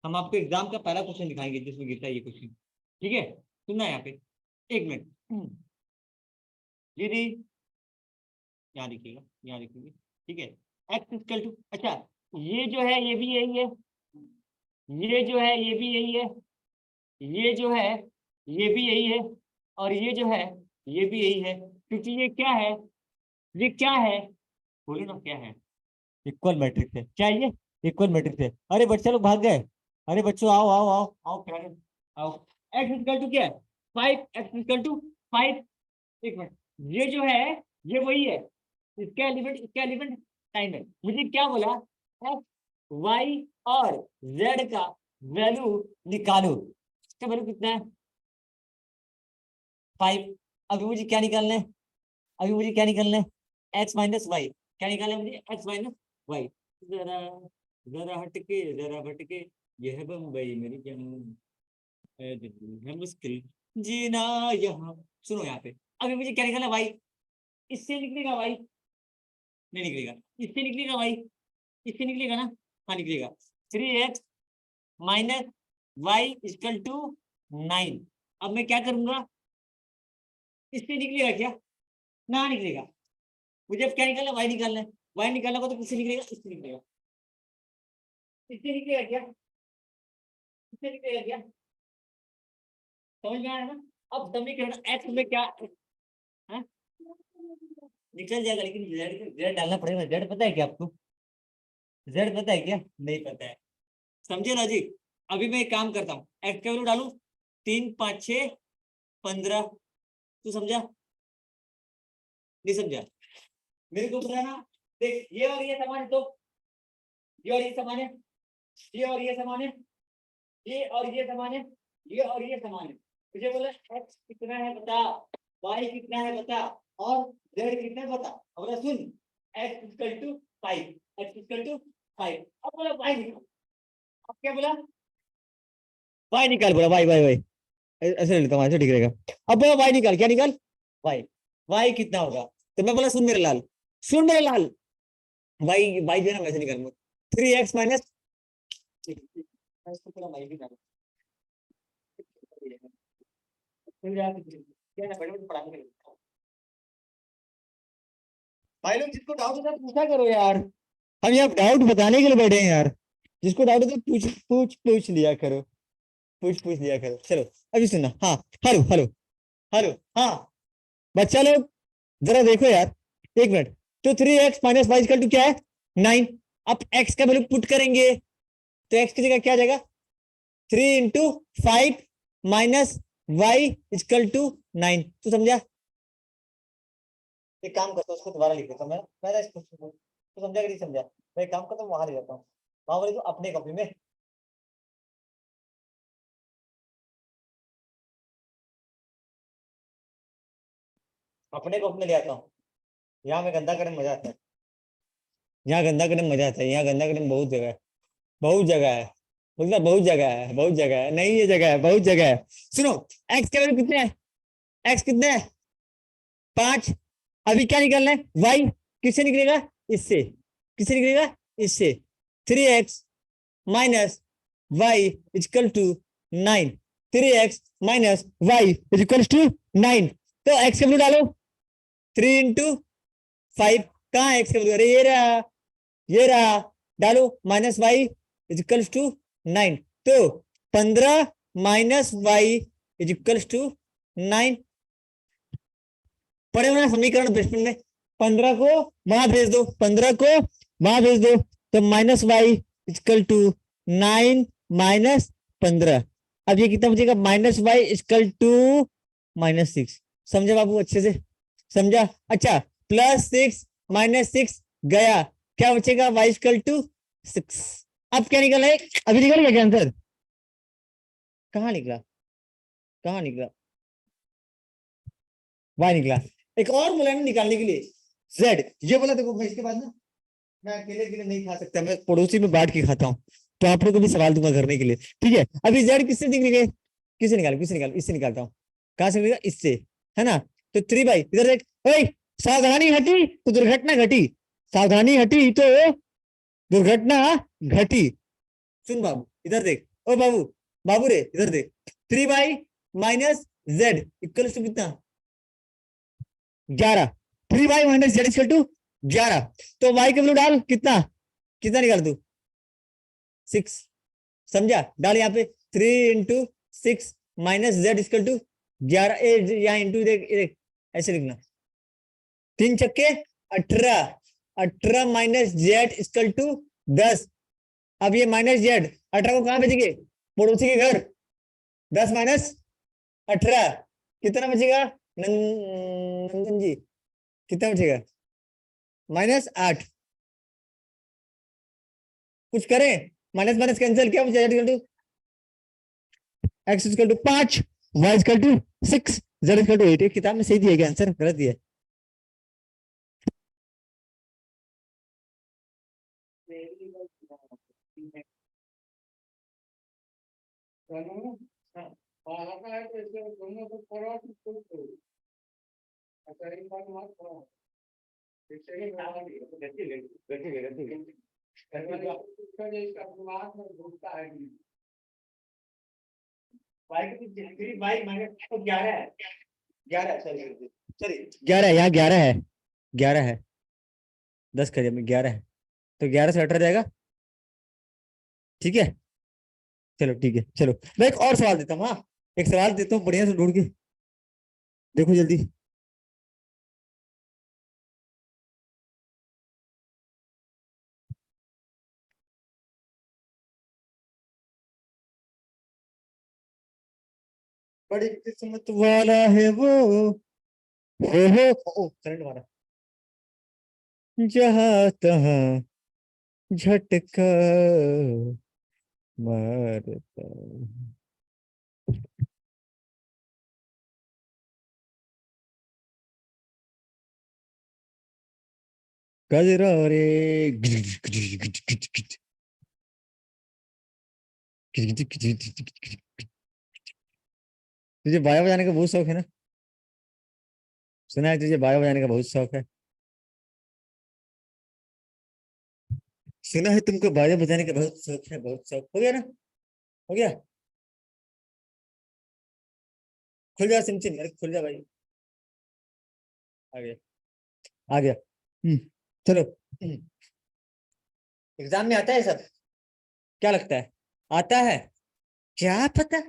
हम आपको एग्जाम का पहला क्वेश्चन दिखाएंगे जिसमें गिरता है ये क्वेश्चन, ठीक है। सुनना है यहाँ पे, एक मिनट, यदि यहाँ लिखिएगा, यहाँ लिखिएगा, ठीक है। एक्स इक्वल टू, अच्छा ये जो है ये भी यही है, ये जो है ये भी यही है, ये जो है ये भी यही है, और ये जो है ये भी यही है, क्योंकि ये क्या है, ये क्या है, बोलिए ना क्या है, इक्वल मैट्रिक्स है। क्या ये इक्वल मैट्रिक्स है। अरे बच्चे लोग भाग गए, अरे बच्चों आओ आओ आओ आओ प्यारे आओ। एक्स इक्वल टू क्या है, 5, एक्स इक्वल टू 5, एक मिनट, ये जो है ये वही है, इसका एलिमेंट टाइम है। मुझे क्या बोला, एक्स वाई और जेड का वैल्यू निकालो, इसका वैल्यू कितना है 5। अभी मुझे क्या निकालना है, अभी मुझे क्या निकालना है, एक्स माइनस वाई, क्या निकालना है मुझे, एक्स माइनस वाई। जरा जरा हटके जरा भटके, यह बम्बई मेरी जान, है दिल्ली है मुश्किल जीना यहाँ। सुनो यहाँ पे, अभी मुझे क्या निकालना है वाई, इससे निकलेगा वाई, नहीं निकलेगा, इससे निकलेगा वाई, इससे निकलेगा ना, हाँ निकलेगा। 3x minus y equal to 9। अब मैं क्या करूंगा, इससे निकलेगा क्या, ना निकलेगा। मुझे अब क्या निकालना, वाई निकालना है, वाई निकालना को तो किससे निकलेगा, इससे निकलेगा, इससे निकलेगा क्या, इससे निकलेगा क्या, समझ में आया ना। अब समीकरण एक्स में क्या, हाँ? निकल जाएगा, लेकिन जेड जेड डालना पड़ेगा। जेड पता है क्या आपको, जेड पता है क्या, नहीं पता है, समझे ना जी। अभी मैं एक काम करता हूँ, एक्स का वैल्यू डालू 3 5 6 15, तू समझा, नहीं समझा, मेरे को बताना। देख ये और ये समान है, तो ये और ये समान है, ये और ये समान है, ये और ये समान है, ये और ये समान है। मुझे बोला एक्स कितना है बता, वाई कितना है बता, और जेड कितना है बता। अब बोला सुन, x equal to 5, x equal to 5। अब बोला वाई निकाल, अब क्या बोला, वाई निकाल, बोला वाई वाई वाई, ऐसे लेता हूँ, ऐसे ठीक रहेगा। अब बोला वाई निकाल, क्या निकाल, वाई, वाई कितना होगा। तो मैं बोला सुन मेरे लाल, सुन मेरे लाल, वाई वाई जो है ना वैसे निकाल, 3x माइनस, भाई लोग जिसको डाउट होता है पूछा करो यार, हम यहाँ डाउट बताने के लिए बैठे हैं यार। जिसको डाउट होता है पूछ पूछ पूछ लिया करो, पूछ लिया करो। चलो अभी सुनना, हाँ, हेलो हेलो हेलो, हाँ बच्चा लोग जरा देखो यार, एक मिनट। तो 3x minus y equal to क्या है, 9। अब x का वैल्यू पुट करेंगे, तो x की जगह क्या आ जाएगा, 3 × 5 माइनस वाई इक्वल टू 9। तू समझा, एक काम करता हूँ उसको दोबारा लिख देता हूँ मैं इसको, तो समझा कि नहीं समझा। मैं एक काम करता हूँ वहां ले जाता हूँ, वहां वाले तो अपने कॉपी में, अपने को अपने ले आता हूँ। यहाँ में गंदा करने में मजा आता है, यहाँ गंदा करने में मजा आता है, यहाँ गंदा करने में बहुत जगह है, बहुत जगह है, मतलब बहुत जगह है, बहुत जगह है, नहीं ये जगह है, बहुत जगह है। सुनो, एक्स के वैल्यू कितने हैं, एक्स कितने हैं, 5। अभी क्या निकालना है, वाई किससे निकलेगा, इससे, किससे निकलेगा, इससे। 3x minus y equal to 9, 3x minus y equal to 9। तो एक्स के वैल्यू डालो, 3 × 5, कहाँ है एक्स के वैल्यू, अरे ये रहा, ये रहा, डालो, माइनस वाई इजकल्स टू 9। तो 15 माइनस वाई इजकल्स टू 9। पढ़े हुए समीकरण बचपन में, 15 को वहां भेज दो, 15 को वहां भेज दो, तो minus y equal to 9 minus 15। अब ये कितना बचेगा, माइनस वाई इजकल टू -6। समझा बाबू अच्छे से, समझा। अच्छा, +6 -6 गया, क्या बचेगा, वाई इजकल टू 6। अब क्या निकला है, अभी निकल गया क्या आंसर, कहाँ निकला, कहाँ निकला, वाई निकला। एक और बोला ना निकालने के लिए, जेड, ये बोला देखो भाई, इसके बाद ना मैं अकेले अकेले नहीं खा सकता, मैं पड़ोसी में बांट के खाता हूँ, तो आप लोग को भी सवाल दूंगा करने के लिए, ठीक है। अभी जेड किससे निकलेंगे, किससे निकाल, किससे निकाल, इससे निकालता हूँ, कहां से निकलेगा, इससे, है ना। तो 3 भाई इधर देख, ओए सावधानी हटी तो दुर्घटना घटी, सावधानी हटी तो दुर्घटना घटी। सुन बाबू इधर देख, ओ बाबू, बाबू रे इधर देख, 3 माइनस जेड इक्वल टू कितना, 11। 3 माइनस जेड इक्वल टू 11। तो वाई का वैल्यू डाल, कितना, कितना निकाल तू, 6। समझा, डाल यहाँ पे, 3 × 6 माइनस जेड इक्वल टू 11, यहाँ इंटू देख, ऐसे लिखना, 3 × 18, 18 माइनस जेड इक्वल टू 10। अब ये माइनस जेड 18 को कहां भेजेंगे, पड़ोसी के घर, 10 माइनस 18 कितना बचेगा, नंदन जी कितना बचेगा, -8। कुछ करें, माइनस माइनस कैंसिल, क्या बचेगा, x equal to 5, y equal to 6, z equal to 8। किताब में सही दिया गया आंसर, गलत दिया। ग्यारह है, 11, सॉरी सॉरी, 11 है, यहाँ 11 है, 11 है, 10 करिए में 11 है, तो 11 से 18 जाएगा, ठीक है। चलो ठीक है, चलो मैं एक और सवाल देता हूँ, हाँ एक सवाल देता हूँ बढ़िया से ढूंढ के, देखो जल्दी। बड़ी किस्मत वाला है वो, हो करंट मारा, जहां तहां झटका मारता। गजरा रे, तुझे बाजा बजाने का बहुत शौक है ना, सुना है तुझे बाजा बजाने का बहुत शौक है, सुना है तुमको बाजा बजाने का बहुत शौक है, बहुत शौक, हो गया ना, हो गया, खुल जा सिमसिम, अरे खुल जा भाई, आ गया, आ गया। चलो, एग्जाम में आता है सब, क्या लगता है, आता है, क्या पता,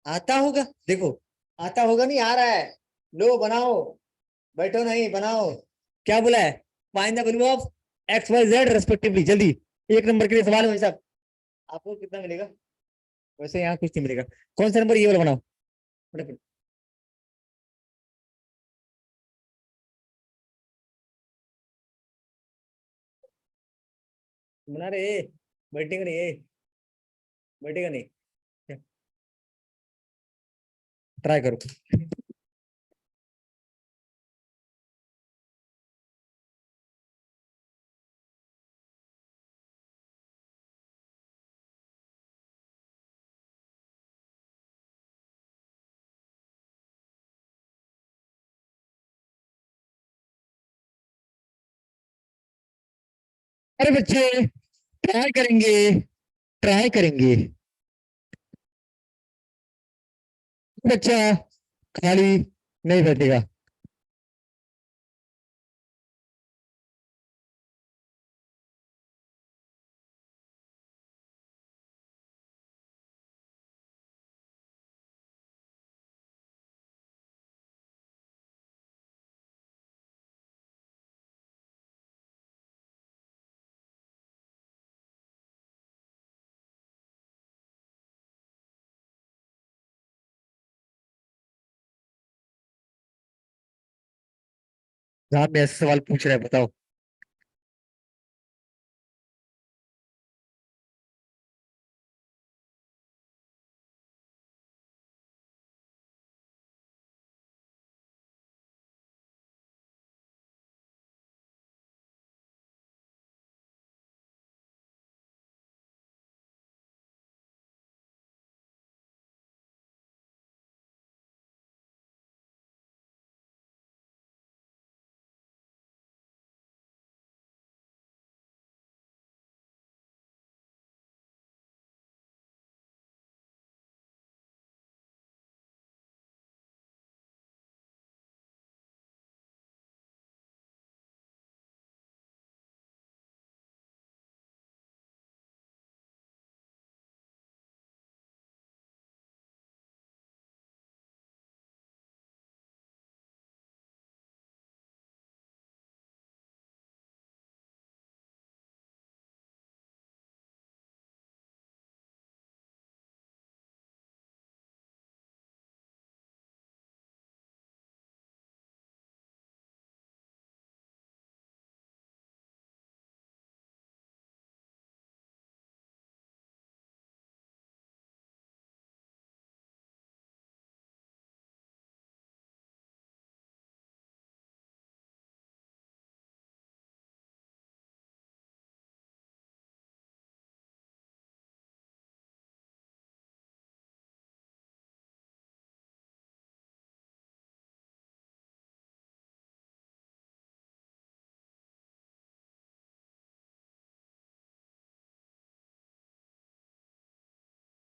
आता होगा, देखो, आता होगा नहीं, आ रहा है, लो बनाओ, बैठो नहीं बनाओ, क्या बोला है, find the value of x y z respectively, जल्दी, 1 नंबर के लिए सवाल है भाई साहब, आपको कितना मिलेगा, वैसे यहाँ कुछ नहीं मिलेगा, कौन सा नंबर, ये वाला बनाओ फटाफट, बना रहे, बैठेगा नहीं ये, बैठेगा नहीं, ट्राई करो। अरे बच्चे ट्राई करेंगे, ट्राई करेंगे। बच्चा खाली नहीं बैठेगा। जहाँ मैं ऐसे सवाल पूछ रहा है बताओ।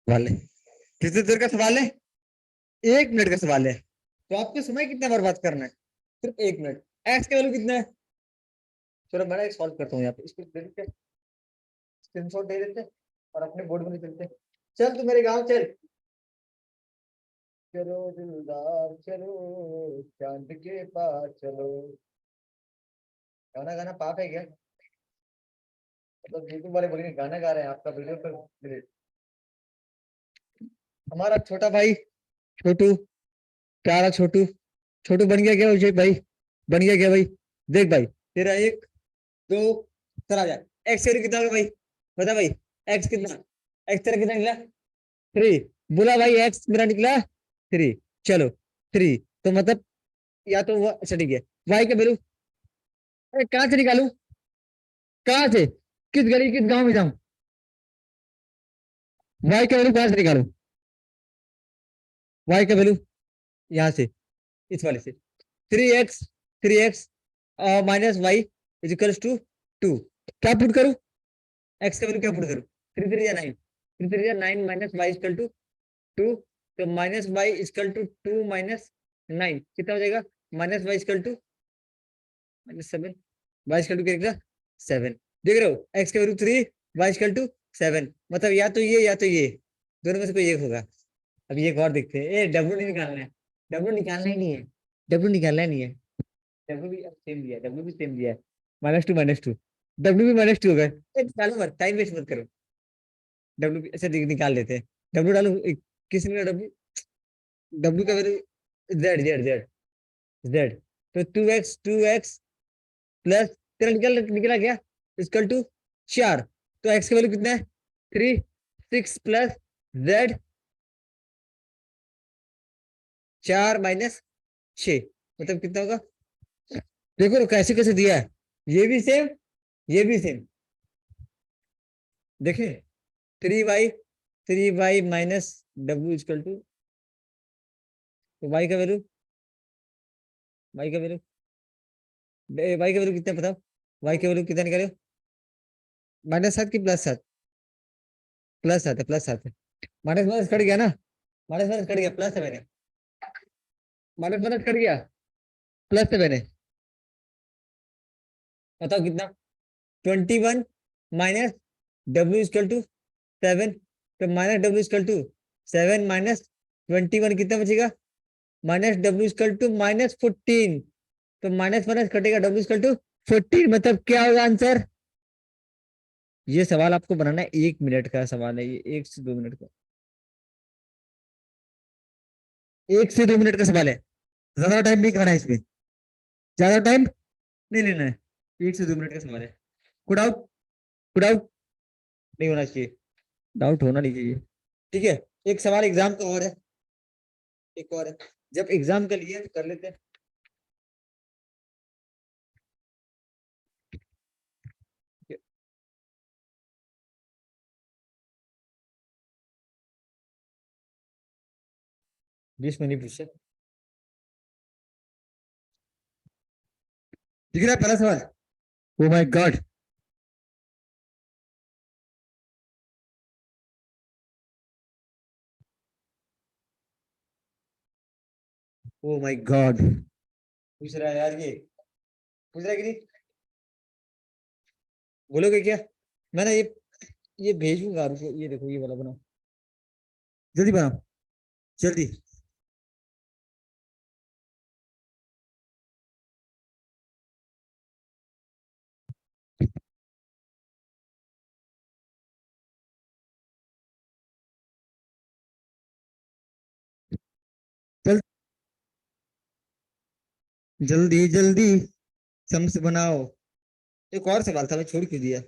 सवाल है, कितनी देर का सवाल है? 1 मिनट का सवाल है, तो आपको समय कितना बर्बाद करना है? सिर्फ 1 मिनट। एक्स का वैल्यू कितना है? चलो मैं एक सॉल्व करता हूँ यहाँ पे, इसको दे देते, स्क्रीनशॉट दे देते और अपने बोर्ड में लिख देते। चल तू मेरे गांव चल, चलो दिलदार चलो, चांद के पास चलो। गाना गाना पाप है क्या? मतलब यूट्यूब वाले बोलेंगे गाना गा रहे हैं, आपका वीडियो पर। हमारा छोटा भाई छोटू, प्यारा छोटू, छोटू बन गया क्या विजय भाई? बन गया क्या भाई? देख भाई, तेरा 1 2 चला जा। एक्स कितना होगा भाई? बता भाई, एक्स कितना? एक्स तेरा कितना निकला? 3। बोला भाई एक्स मेरा निकला 3। चलो 3, तो मतलब या तो वो, अच्छा ठीक है। वाई का वैल्यू, अरे कहाँ से निकालू? कहाँ से, किस गली किस गांव में जाऊं? वाई का वैल्यू कहाँ से निकालू? वाई का वैल्यू यहाँ से, इस वाले से। 3x, 3x minus Y equals to 2। क्या पुट करूं? एक्स का वैल्यू क्या पुट करूं? 3 3 9, 3 3 9 माइनस वाई इजिकल टू 2। तो minus y equal to 2 minus 9 कितना हो जाएगा? Minus y equal to -7। Y equal to क्या निकला? 7। देख रहे हो, एक्स का वैल्यू 3, वाई इजिकल टू 7, मतलब या तो ये या तो ये, दोनों में से कोई एक होगा। अब ये एक और देखते हैं, ए डब्ल्यू नहीं निकालना है, डब्ल्यू निकालना ही नहीं है, डब्ल्यू निकालना ही नहीं है। डब्ल्यू भी सेम दिया है, डब्ल्यू भी सेम दिया है, -2 -2। डब्ल्यू भी -2 होगा। निकालो मत, टाइम वेस्ट मत करो। डब्ल्यू भी अच्छा निकाल लेते हैं। डब्ल्यू डालो, किस में डब्ल्यू? डब्ल्यू का value z z z z. तो 2x प्लस, तेरा निकला क्या? Equal to 4। तो एक्स का वैल्यू कितना है? 3 6 प्लस जेड 4 - 6, मतलब कितना होगा? देखो तो कैसे कैसे दिया है, ये भी सेम, ये भी सेम। देखें, 3y माइनस डब्ल्यू इजकल टू, तो वाई का वैल्यू वाई का वैल्यू कितना बताओ? वाई का वैल्यू कितना निकाले? -7 की +7? +7 है, +7 है। माइनस माइनस कट गया ना, माइनस माइनस कट गया, +7 है। माइनस माइनस कट गया, +7 है। बताओ कितना? 21 माइनस डब्ल्यू इक्वल टू 7, तो माइनस डब्ल्यू इक्वल टू 7 माइनस 21 कितना बचेगा? माइनस डब्ल्यू इक्वल टू -14, तो माइनस माइनस कटेगा, डब्ल्यू इक्वल टू 14, मतलब क्या होगा आंसर? ये सवाल आपको बनाना है, 1 मिनट का सवाल है ये, 1 से 2 मिनट का, 1 से 2 मिनट का सवाल है। ज्यादा टाइम नहीं खाना है इसमें, ज्यादा टाइम नहीं लेना है। 1 से 2 मिनट का सवाल है। कोई डाउट? कोई डाउट नहीं होना चाहिए, डाउट होना नहीं चाहिए। ठीक है, एक सवाल एग्जाम का और है, एक और है। जब एग्जाम का लिए तो कर लेते हैं। ठीक है, 20 में नहीं पूछे। दिख रहा है पहला सवाल? Oh my God, oh my God, पूछ रहा है यार ये, पूछ रहा है कि नहीं? बोलोगे क्या? मैं ना ये भेजूंगा, रुको, ये देखो ये वाला बनाओ, जल्दी बनाओ, जल्दी। चल, जल्दी जल्दी, सम्स बनाओ। एक और सवाल था, मैं छोड़ क्यों दिया?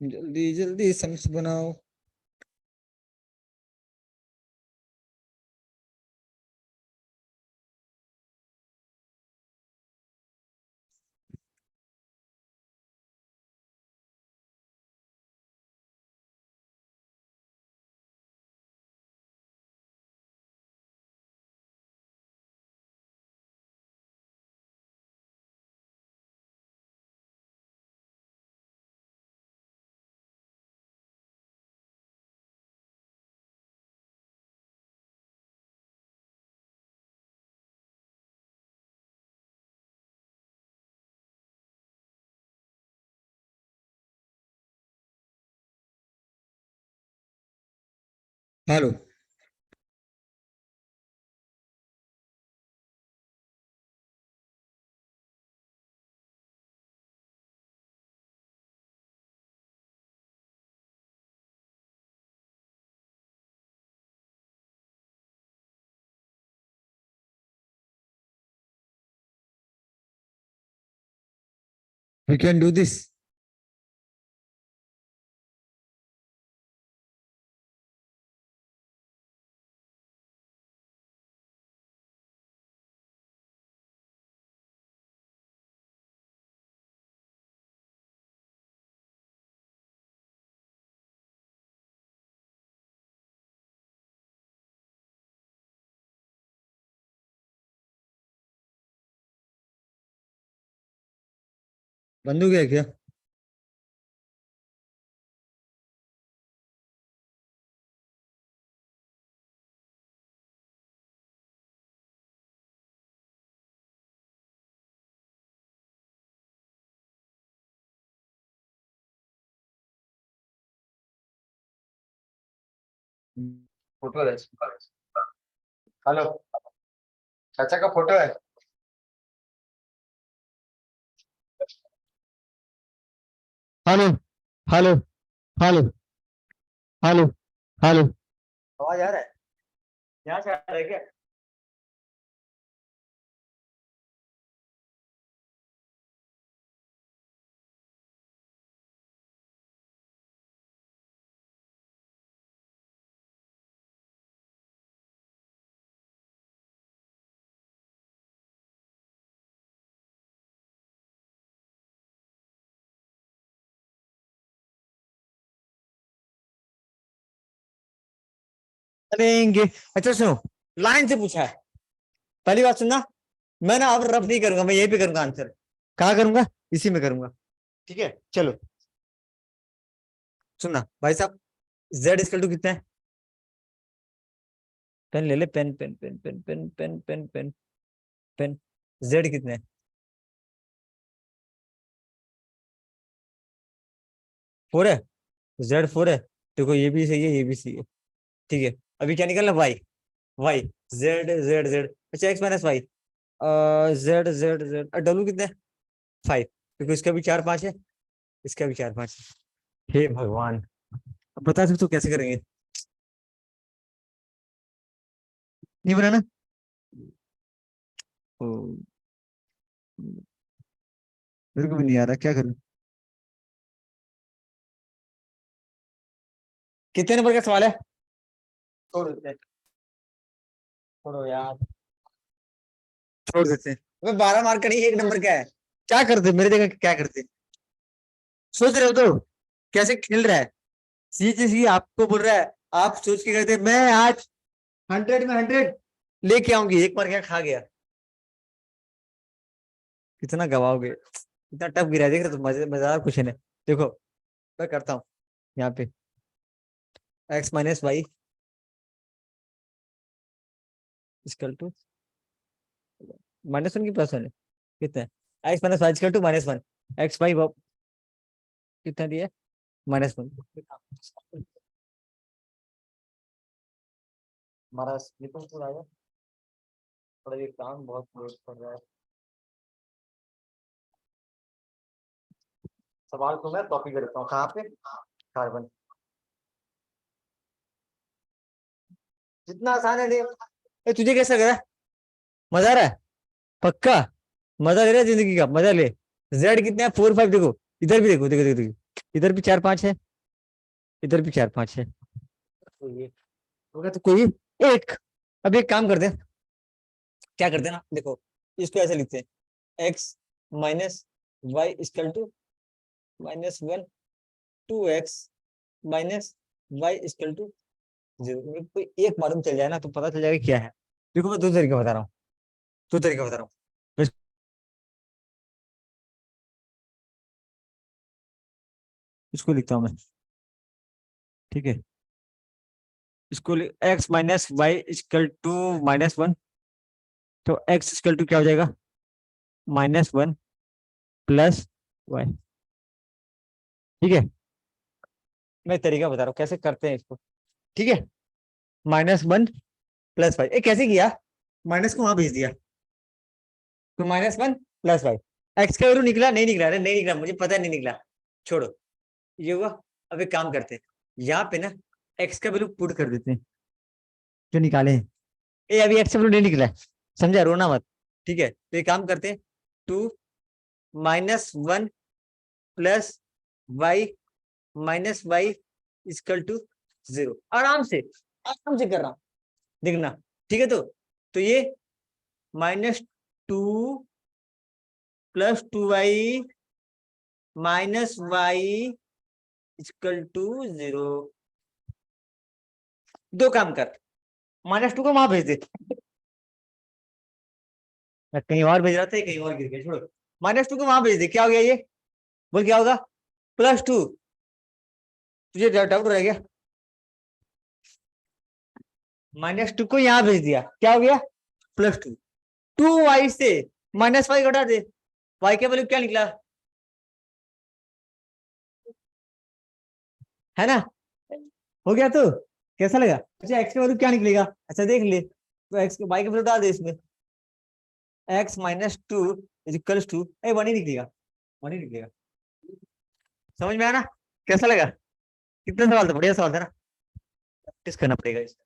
जल्दी जल्दी सम्स बनाओ। Hello, we can do this. बंद हो गया क्या? फोटो है, हेलो, चाचा का फोटो है। Hello, hello, hello, hello, hello, आवाज आ रहा है? यहाँ से आ रहा है क्या? करेंगे। अच्छा सुनो, लाइन से पूछा है, पहली बात सुनना, मैं ना अब रफ नहीं करूंगा, मैं यहीं पे करूंगा आंसर। कहाँ करूंगा? इसी में करूंगा। ठीक है चलो सुनना भाई साहब, z इक्वल टू कितना है? पेन ले ले, pen pen pen pen pen pen pen pen pen. z कितना है? 4 है। z 4 है। देखो ये भी सही है, ये भी सही है। ठीक है, अभी क्या निकलना? y। y z अच्छा x माइनस वाई, z डब्ल्यू कितना है? 5, क्योंकि इसका भी 4 5 है, इसका भी 4 5 है। हे भगवान, अब बता सकते हो कैसे करेंगे? नहीं बनाना। ओ, मेरे को भी नहीं आ रहा, क्या करूं? कितने नंबर का सवाल है? छोड़ देते हैं, छोड़ो यार, छोड़ देते हैं। अबे 12 मार्क का नहीं, 1 नंबर का है। क्या करते मेरे जगह, क्या करते? सोच रहे हो तो कैसे खेल रहा है? सी चीज की आपको बोल रहा है, आप सोच के करते, मैं आज 100 में 100 लेके आऊंगी, 1 मार्क क्या खा गया? कितना गवाओगे? इतना टफ गिरा है, देख रहे हो? तो मजेदार क्वेश्चन है। देखो मैं करता हूँ यहाँ पे, x minus y equal to -1 की प्लस 1 है। कितना है? x minus y equal to -1, x y कितना दिया? -1। हमारा स्लीपर पूरा है, थोड़ा ये काम बहुत लोड पड़ रहा है। सवाल को मैं कॉपी करता हूँ, कहाँ पे? कार्बन। जितना आसान है देख। तुझे कैसा लग रहा है? मजा आ रहा है? पक्का मजा ले रहा है जिंदगी का, मजा ले। जेड कितना है? 4 5। देखो इधर भी, देखो देखो देखो देखो, इधर भी 4 5 है, इधर भी 4 5 है। तो ये होगा तो कोई एक। अब एक काम करते हैं, क्या करते हैं ना, देखो इसको ऐसे लिखते हैं, x minus y equal to -1, 2x minus y equal to 0। कोई एक मालूम चल जाए ना तो पता चल जाएगा क्या है। देखो मैं दो तरीका बता रहा हूँ, दो तरीका बता रहा हूँ। इसको लिखता हूँ मैं, ठीक है? इसको x minus y equal to -1, तो एक्स इक्वल टू क्या हो जाएगा? -1 प्लस वाई। ठीक है, मैं तरीका बता रहा हूँ कैसे करते हैं इसको। ठीक है, -1 प्लस वाई, कैसे किया? माइनस को वहां भेज दिया, तो -1 प्लस वाई। एक्स का वैल्यू निकला? नहीं निकला? अरे नहीं निकला, मुझे पता नहीं निकला, छोड़ो, ये हुआ। अब एक काम करते हैं, यहाँ पे ना एक्स का वैल्यू पुट कर देते हैं जो निकाले हैं। अभी एक्स का वैल्यू नहीं निकला है, समझा? रोना मत। ठीक है, तो एक काम करते हैं, 2 -1 plus y minus y equal to 0। आराम से, आराम से कर रहा हूं, देखना। ठीक है, तो ये -2 plus 2y minus y equal to 0। दो काम कर, -2 को वहां भेज दे। मैं कहीं और भेज रहा था, कहीं और गिर गया, छोड़ो। -2 को वहां भेज दे, क्या हो गया ये? बोल क्या होगा? +2। तुझे डाउट रह गया? -2 को यहाँ भेज दिया, क्या हो गया? +2। 2y से -y घटा दे, y के वैल्यू क्या निकला? है ना? हो गया तो कैसा लगा? अच्छा x के वैल्यू क्या निकलेगा? अच्छा देख ले, तो x y के वैल्यू डाल दे इसमें, x -2 इक्वल्स टू 1 ही निकलेगा, 1 ही निकलेगा। समझ में आया ना? कैसा लगा? कितना सवाल था, बढ़िया सवाल था ना? प्रैक्टिस करना पड़ेगा इसका।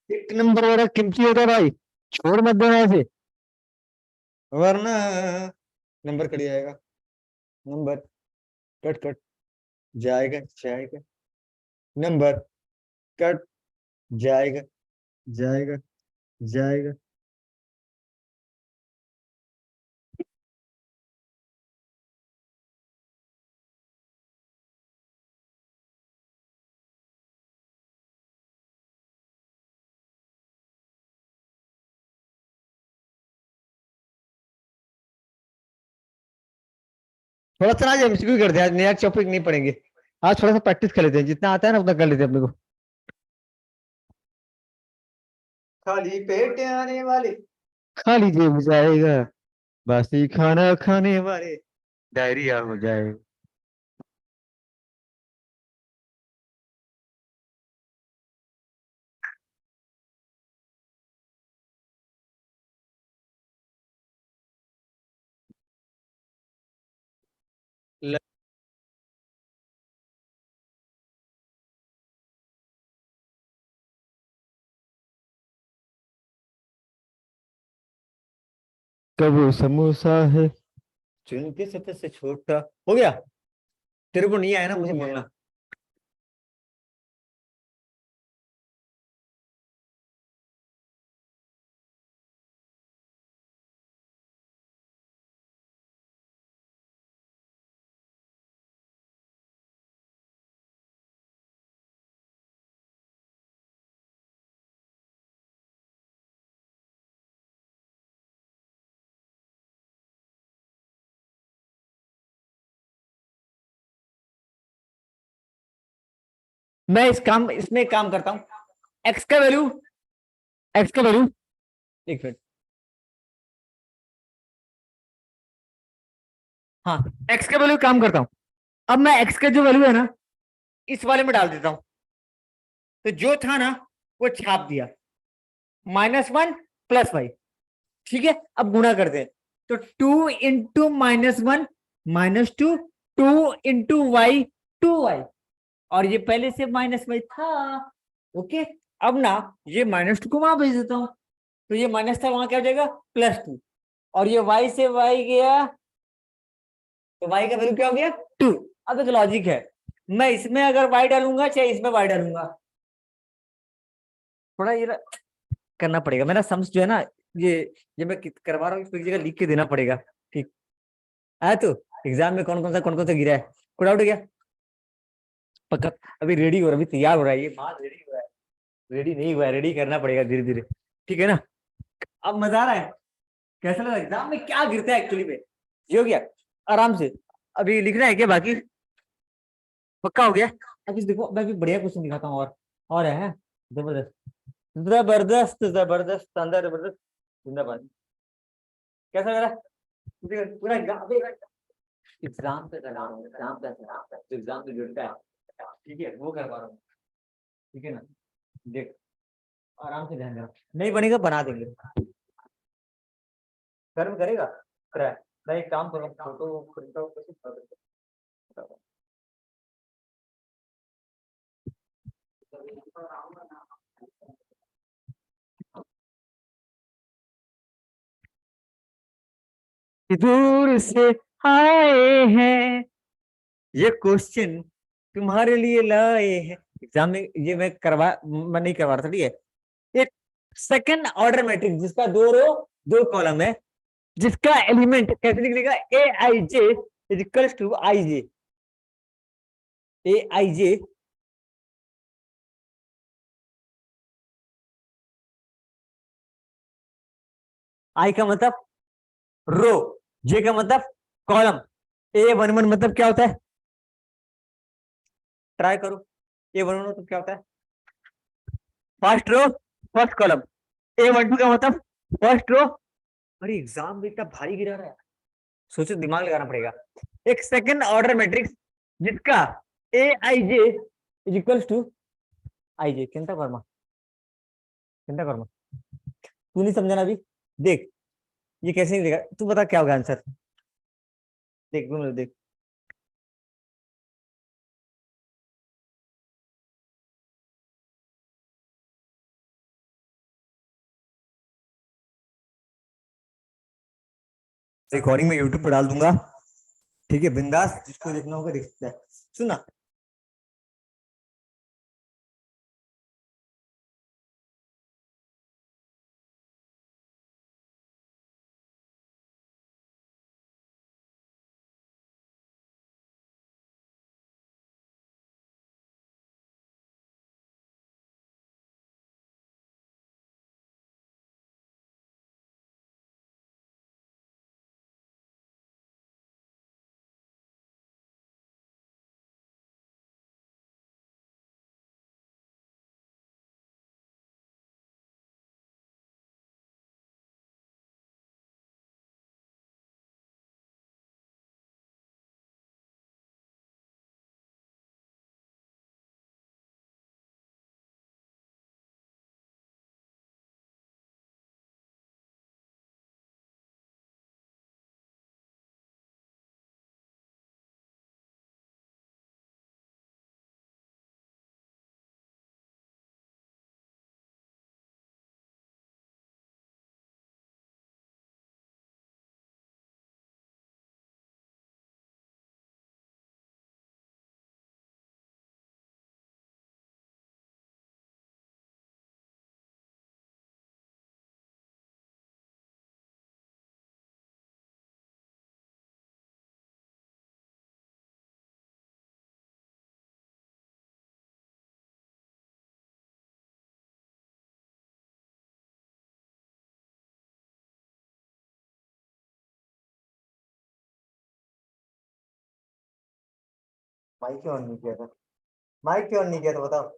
1 नंबर वाला कीमती होता है भाई, छोड़ मत देना ऐसे, वरना नंबर कट जाएगा। नंबर कट कट जाएगा, जाएगा, नंबर कट जाएगा, जाएगा, जाएगा। थोड़ा सा आज एमसीक्यू करते हैं, आज नया टॉपिक नहीं पढ़ेंगे। आज थोड़ा सा प्रैक्टिस कर लेते हैं, जितना आता है ना उतना कर लेते हैं अपने को। खाली पेट आने वाले खाली जेब जाएगा, बासी खाना खाने वाले डायरिया हो जाए। ल- कबो समोसा है चुनके सबसे छोटा। हो गया? तेरे को नहीं आया ना, मुझे बोलना। मैं इसमें काम करता हूँ। एक्स का वैल्यू, एक्स का वैल्यू, एक मिनट। हाँ, एक्स का वैल्यू काम करता हूँ। अब मैं एक्स का जो वैल्यू है ना, इस वाले में डाल देता हूँ। तो जो था ना वो छाप दिया, -1 +y। ठीक है, अब गुणा करते हैं। तो 2 इंटू -1 -2, 2 इंटू वाई 2y, और ये पहले से -y था। ओके, अब ना ये -2 को वहां भेज देता हूँ, तो ये माइनस था वहां क्या हो जाएगा, +2। और ये y से y गया, तो y का वैल्यू क्या हो गया, 2। अब एक लॉजिक है, मैं इसमें अगर y डालूंगा चाहे इसमें y डालूंगा, थोड़ा ये करना पड़ेगा। मेरा सम्स जो है ना, ये मैं करवा रहा हूँ, इसको एक जगह लिख के देना पड़ेगा। ठीक है, तो एग्जाम में कौन कौन सा गिरा है, कोई डाउट हो गया? पक्का? अभी रेडी हो रहा है, अभी तैयार हो रहा है, ये माल रेडी हो रहा है। रेडी नहीं हुआ है, रेडी करना पड़ेगा धीरे धीरे। ठीक है ना? अब मजा आ रहा है? कैसा लगा एग्जाम में क्या गिरता है एक्चुअली में, ये हो गया आराम से। अभी लिखना है क्या बाकी? पक्का हो गया? अब इस देखो, मैं भी बढ़िया क्वेश्चन दिखाता हूँ। और है जबरदस्त, जबरदस्त जबरदस्त शानदार जबरदस्त जिंदाबाद। कैसा लग रहा है? पूरा एग्जाम पे करा रहा हूँ, एग्जाम पे जुड़ता है। ठीक है, वो करवा रहा हूँ। ठीक है ना? देख, आराम से ध्यान देना, नहीं बनेगा बना देंगे। कर्म करेगा, करा। मैं एक काम करूँगा, फोटो प्रिंट आउट करके दूर से आए हैं, ये क्वेश्चन तुम्हारे लिए लाए हैं एग्जाम में। ये मैं नहीं करवा रहा था, ठीक है? एक सेकंड ऑर्डर मैट्रिक्स जिसका 2 रो 2 कॉलम है, जिसका एलिमेंट कैसे निकलेगा, ए i J is equal to I j. A i जे आई का मतलब रो, जे का मतलब कॉलम, A11 मतलब क्या होता है, ट्राई करो। A11 मतलब क्या होता है, first row first column. A12 का मतलब फर्स्ट रो। अरे एग्जाम में इतना भारी गिरा रहा है, सोचो, दिमाग लगाना पड़ेगा। एक सेकंड ऑर्डर मैट्रिक्स जिसका ए i J is equal to आई जे। चिंता कर्मा, चिंता कर्मा, तू नहीं समझा ना अभी? देख, ये कैसे नहीं देगा, तू बता क्या होगा आंसर। देख 2 मिनट देख। रिकॉर्डिंग में यूट्यूब पर डाल दूंगा, ठीक है? बिंदास, जिसको देखना होगा देख सकता है। सुना, माइक क्यों ऑन नहीं किया था? माइक क्यों ऑन नहीं किया था बताओ?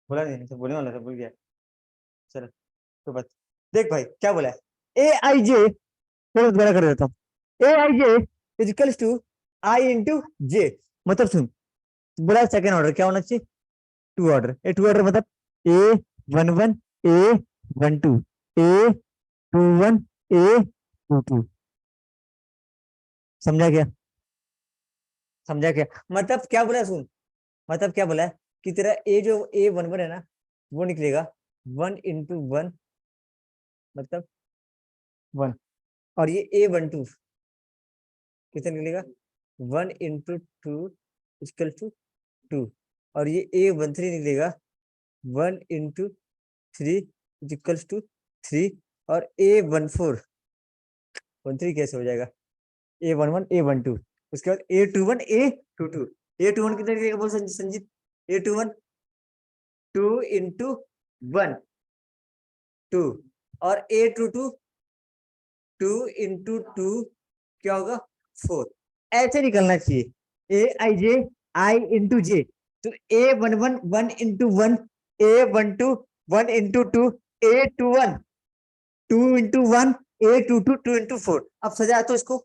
बोला नहीं तो बोलने वाला था, भूल गया। चलो तो बस, देख भाई क्या बोला है, ए आई जे, चलो दोबारा कर देता हूँ, ए i J equals to I into जे। मतलब सुन, बोला सेकंड ऑर्डर क्या होना चाहिए, two order. A two order मतलब a one one, a one two, a two one, a two two. समझा क्या? समझा क्या? मतलब क्या बोला है, सुन, मतलब क्या बोला है कि तेरा ए जो ए वन वन है ना, वो निकलेगा वन इंटू वन, मतलब वन। और ये ए वन टू कितना निकलेगा, one into two equal to two. और ये ए वन थ्री निकलेगा one into three equals to three. और a one four, one three कैसे हो जाएगा, a one one a one two, उसके बाद a two one a two two. A two one कितना निकलेगा बोल Sanjeet, a two one two into one two, और a two two two into two क्या होगा, फोर। ऐसे निकलना चाहिए, ए i J I into j. तो a one one one into one, a one two one into two, a two one two into one, a two two two into four. अब सजा तो इसको,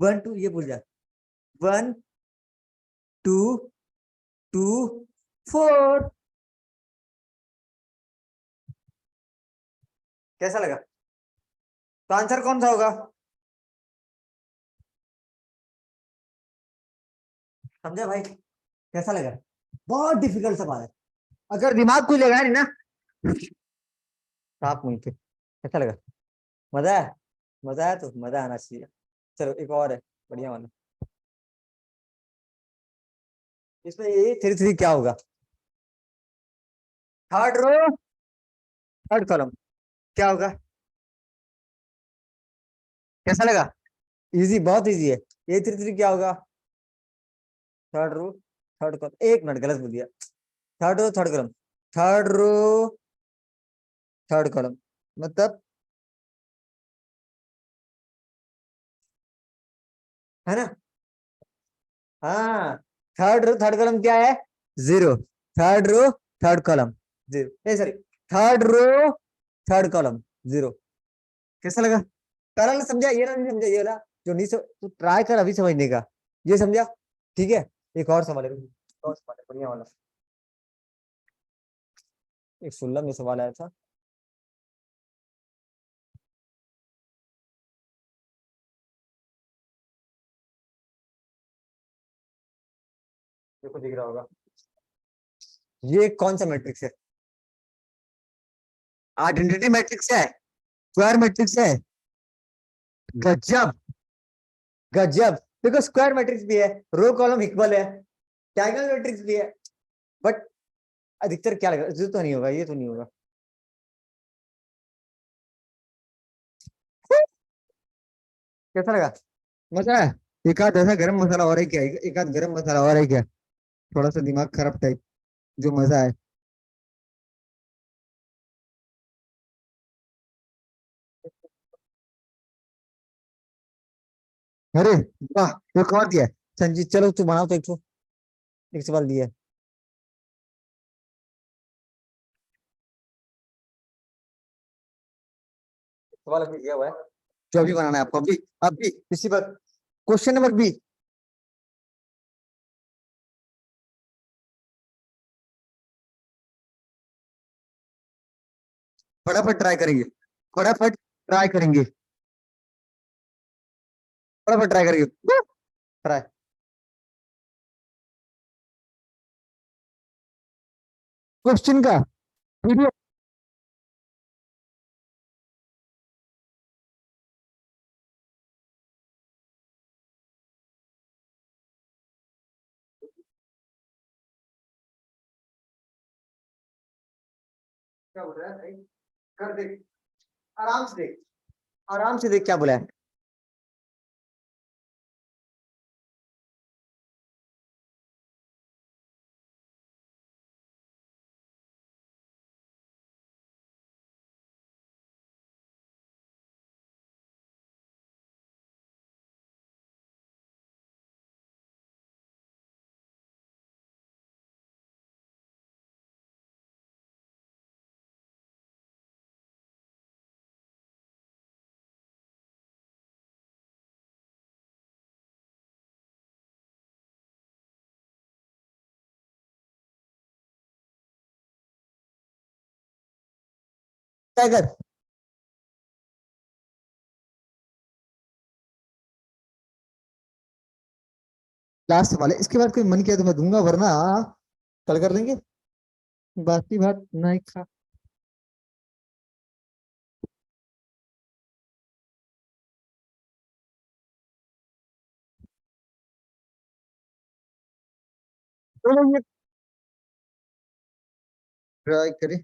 वन टू ये भूल जा, one two to four. कैसा लगा? तो आंसर कौन सा होगा? समझे भाई? कैसा लगा? बहुत डिफिकल्ट सवाल है, अगर दिमाग कोई लगाया नहीं ना, साफ मुंह थे। कैसा लगा? मजा है? मजा है तो मजा आना चाहिए। चलो एक और है, बढ़िया वाला। इसमें ये थ्री थ्री क्या होगा, थर्ड रो थर्ड कॉलम क्या होगा? कैसा लगा? इजी, बहुत इजी है। ये थ्री थ्री क्या होगा, थर्ड रो थर्ड कॉलम। एक मिनट, गलत बोल दिया, third row third column, third row third column मतलब, है ना? हाँ, थर्ड रो थर्ड कॉलम क्या है, zero. Third row third column zero, ah sorry, third row third column zero. कैसा लगा? सरल समझा, ये ना नहीं समझा ये वाला, जो नहीं तू ट्राई कर अभी समझने का, ये समझा? ठीक है, एक और सवाल है, एक और सवाल है बढ़िया वाला। एक 16 में सवाल आया था, देखो दिख रहा होगा, ये कौन सा मैट्रिक्स है, आइडेंटिटी मैट्रिक्स है, स्क्वायर मैट्रिक्स है? गजब, गजब। देखो स्क्वायर मैट्रिक्स भी है, रो कॉलम इक्वल है, डायगोनल मैट्रिक्स भी है, बट अधिकतर क्या लगा, ये तो नहीं होगा, ये तो नहीं होगा। कैसा लगा? मजा है? एक आध ऐसा गरम मसाला और है क्या, एक आध गरम मसाला और है क्या, थोड़ा सा दिमाग खराब टाइप, जो मजा है। अरे वाह, एक और दिया है। संजीत चलो तू बनाओ तो एक सवाल दिया है। सवाल अभी दिया हुआ है, जो अभी बनाना है आपको, अभी अभी इसी पर, क्वेश्चन नंबर बी। फटाफट ट्राई करेंगे, फटाफट ट्राई करेंगे, फटाफट ट्राई करेंगे, ट्राई। क्वेश्चन का PDF क्या बोल रहा है भाई, कर देख, आराम से देख, आराम से देख क्या बोला है। टाइगर लास्ट वाले, इसके बाद कोई मन किया तो मैं दूंगा, वरना कल कर लेंगे। बाकी बात नहीं खा। ट्राई करें।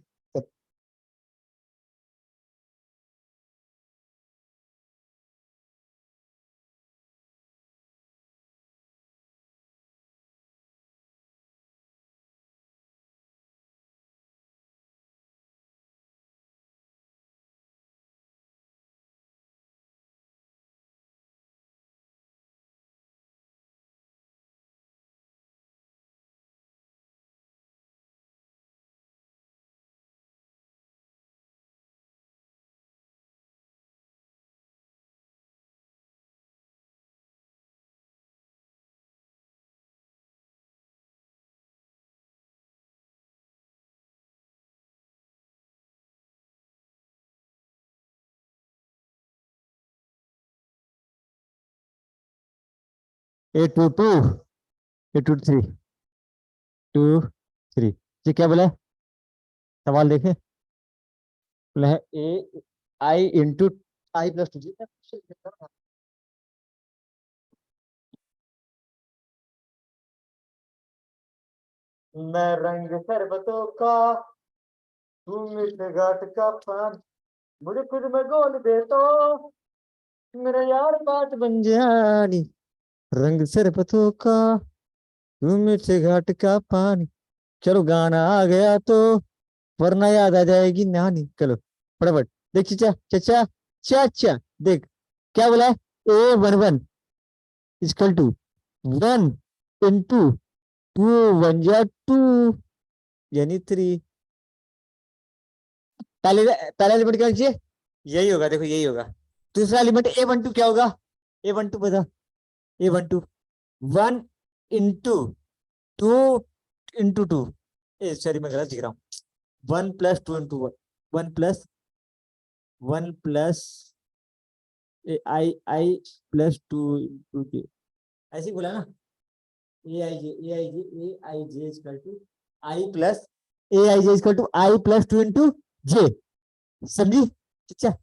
A two two, a two three, two three. जी क्या बोला है? सवाल देखे। बोला है a i into i plus two G. मैं रंग शरबतों का, तू मीठे घाट का पान, मुझे खुद में गोल दे तो मेरा यार बात बन जानी। रंग शरबतों का, तू मीठे घाट का पानी। चलो गाना आ गया तो वरना याद आ जाएगी नानी। चलो फटाफट देख चचा चचा चाचा देख क्या बोला है। A one one equal to one into two, one जा टू यानी थ्री। पहले पहला एलिमेंट क्या लीजिए, यही होगा, देखो यही होगा। दूसरा एलिमेंट ए वन टू क्या होगा, ए वन टू बता। A one two one into two into two, ah sorry मैं गलत लिख रहा हूँ। One plus two into one, one plus one plus a i i plus two into के, ऐसे ही बोला ना। A i j a i j a i j equal to i plus a i j equal to i plus two into j. समझी? अच्छा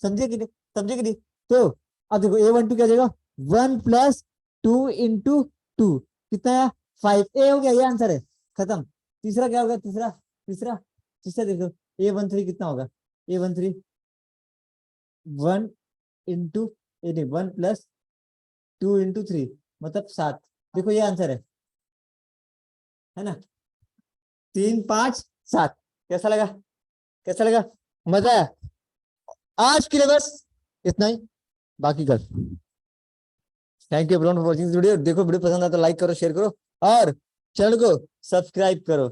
समझे कि नहीं? समझे कि नहीं? तो अब देखो ए वन टू क्या हो जाएगा, one plus two into to कितना है, फाइव। ए हो गया, ये आंसर है, खत्म। तीसरा क्या होगा, तीसरा तीसरा तीसरा देखो ए वन थ्री कितना होगा, ए वन थ्री वन इंटू ए नहीं one plus two into three मतलब सात। देखो ये आंसर है ना, तीन पांच सात। कैसा लगा, कैसा लगा, मजा आया? आज के लिए बस इतना ही, बाकी कल। Thank you everyone for watching this video. देखो वीडियो पसंद आता तो लाइक करो, शेयर करो और चैनल को सब्सक्राइब करो।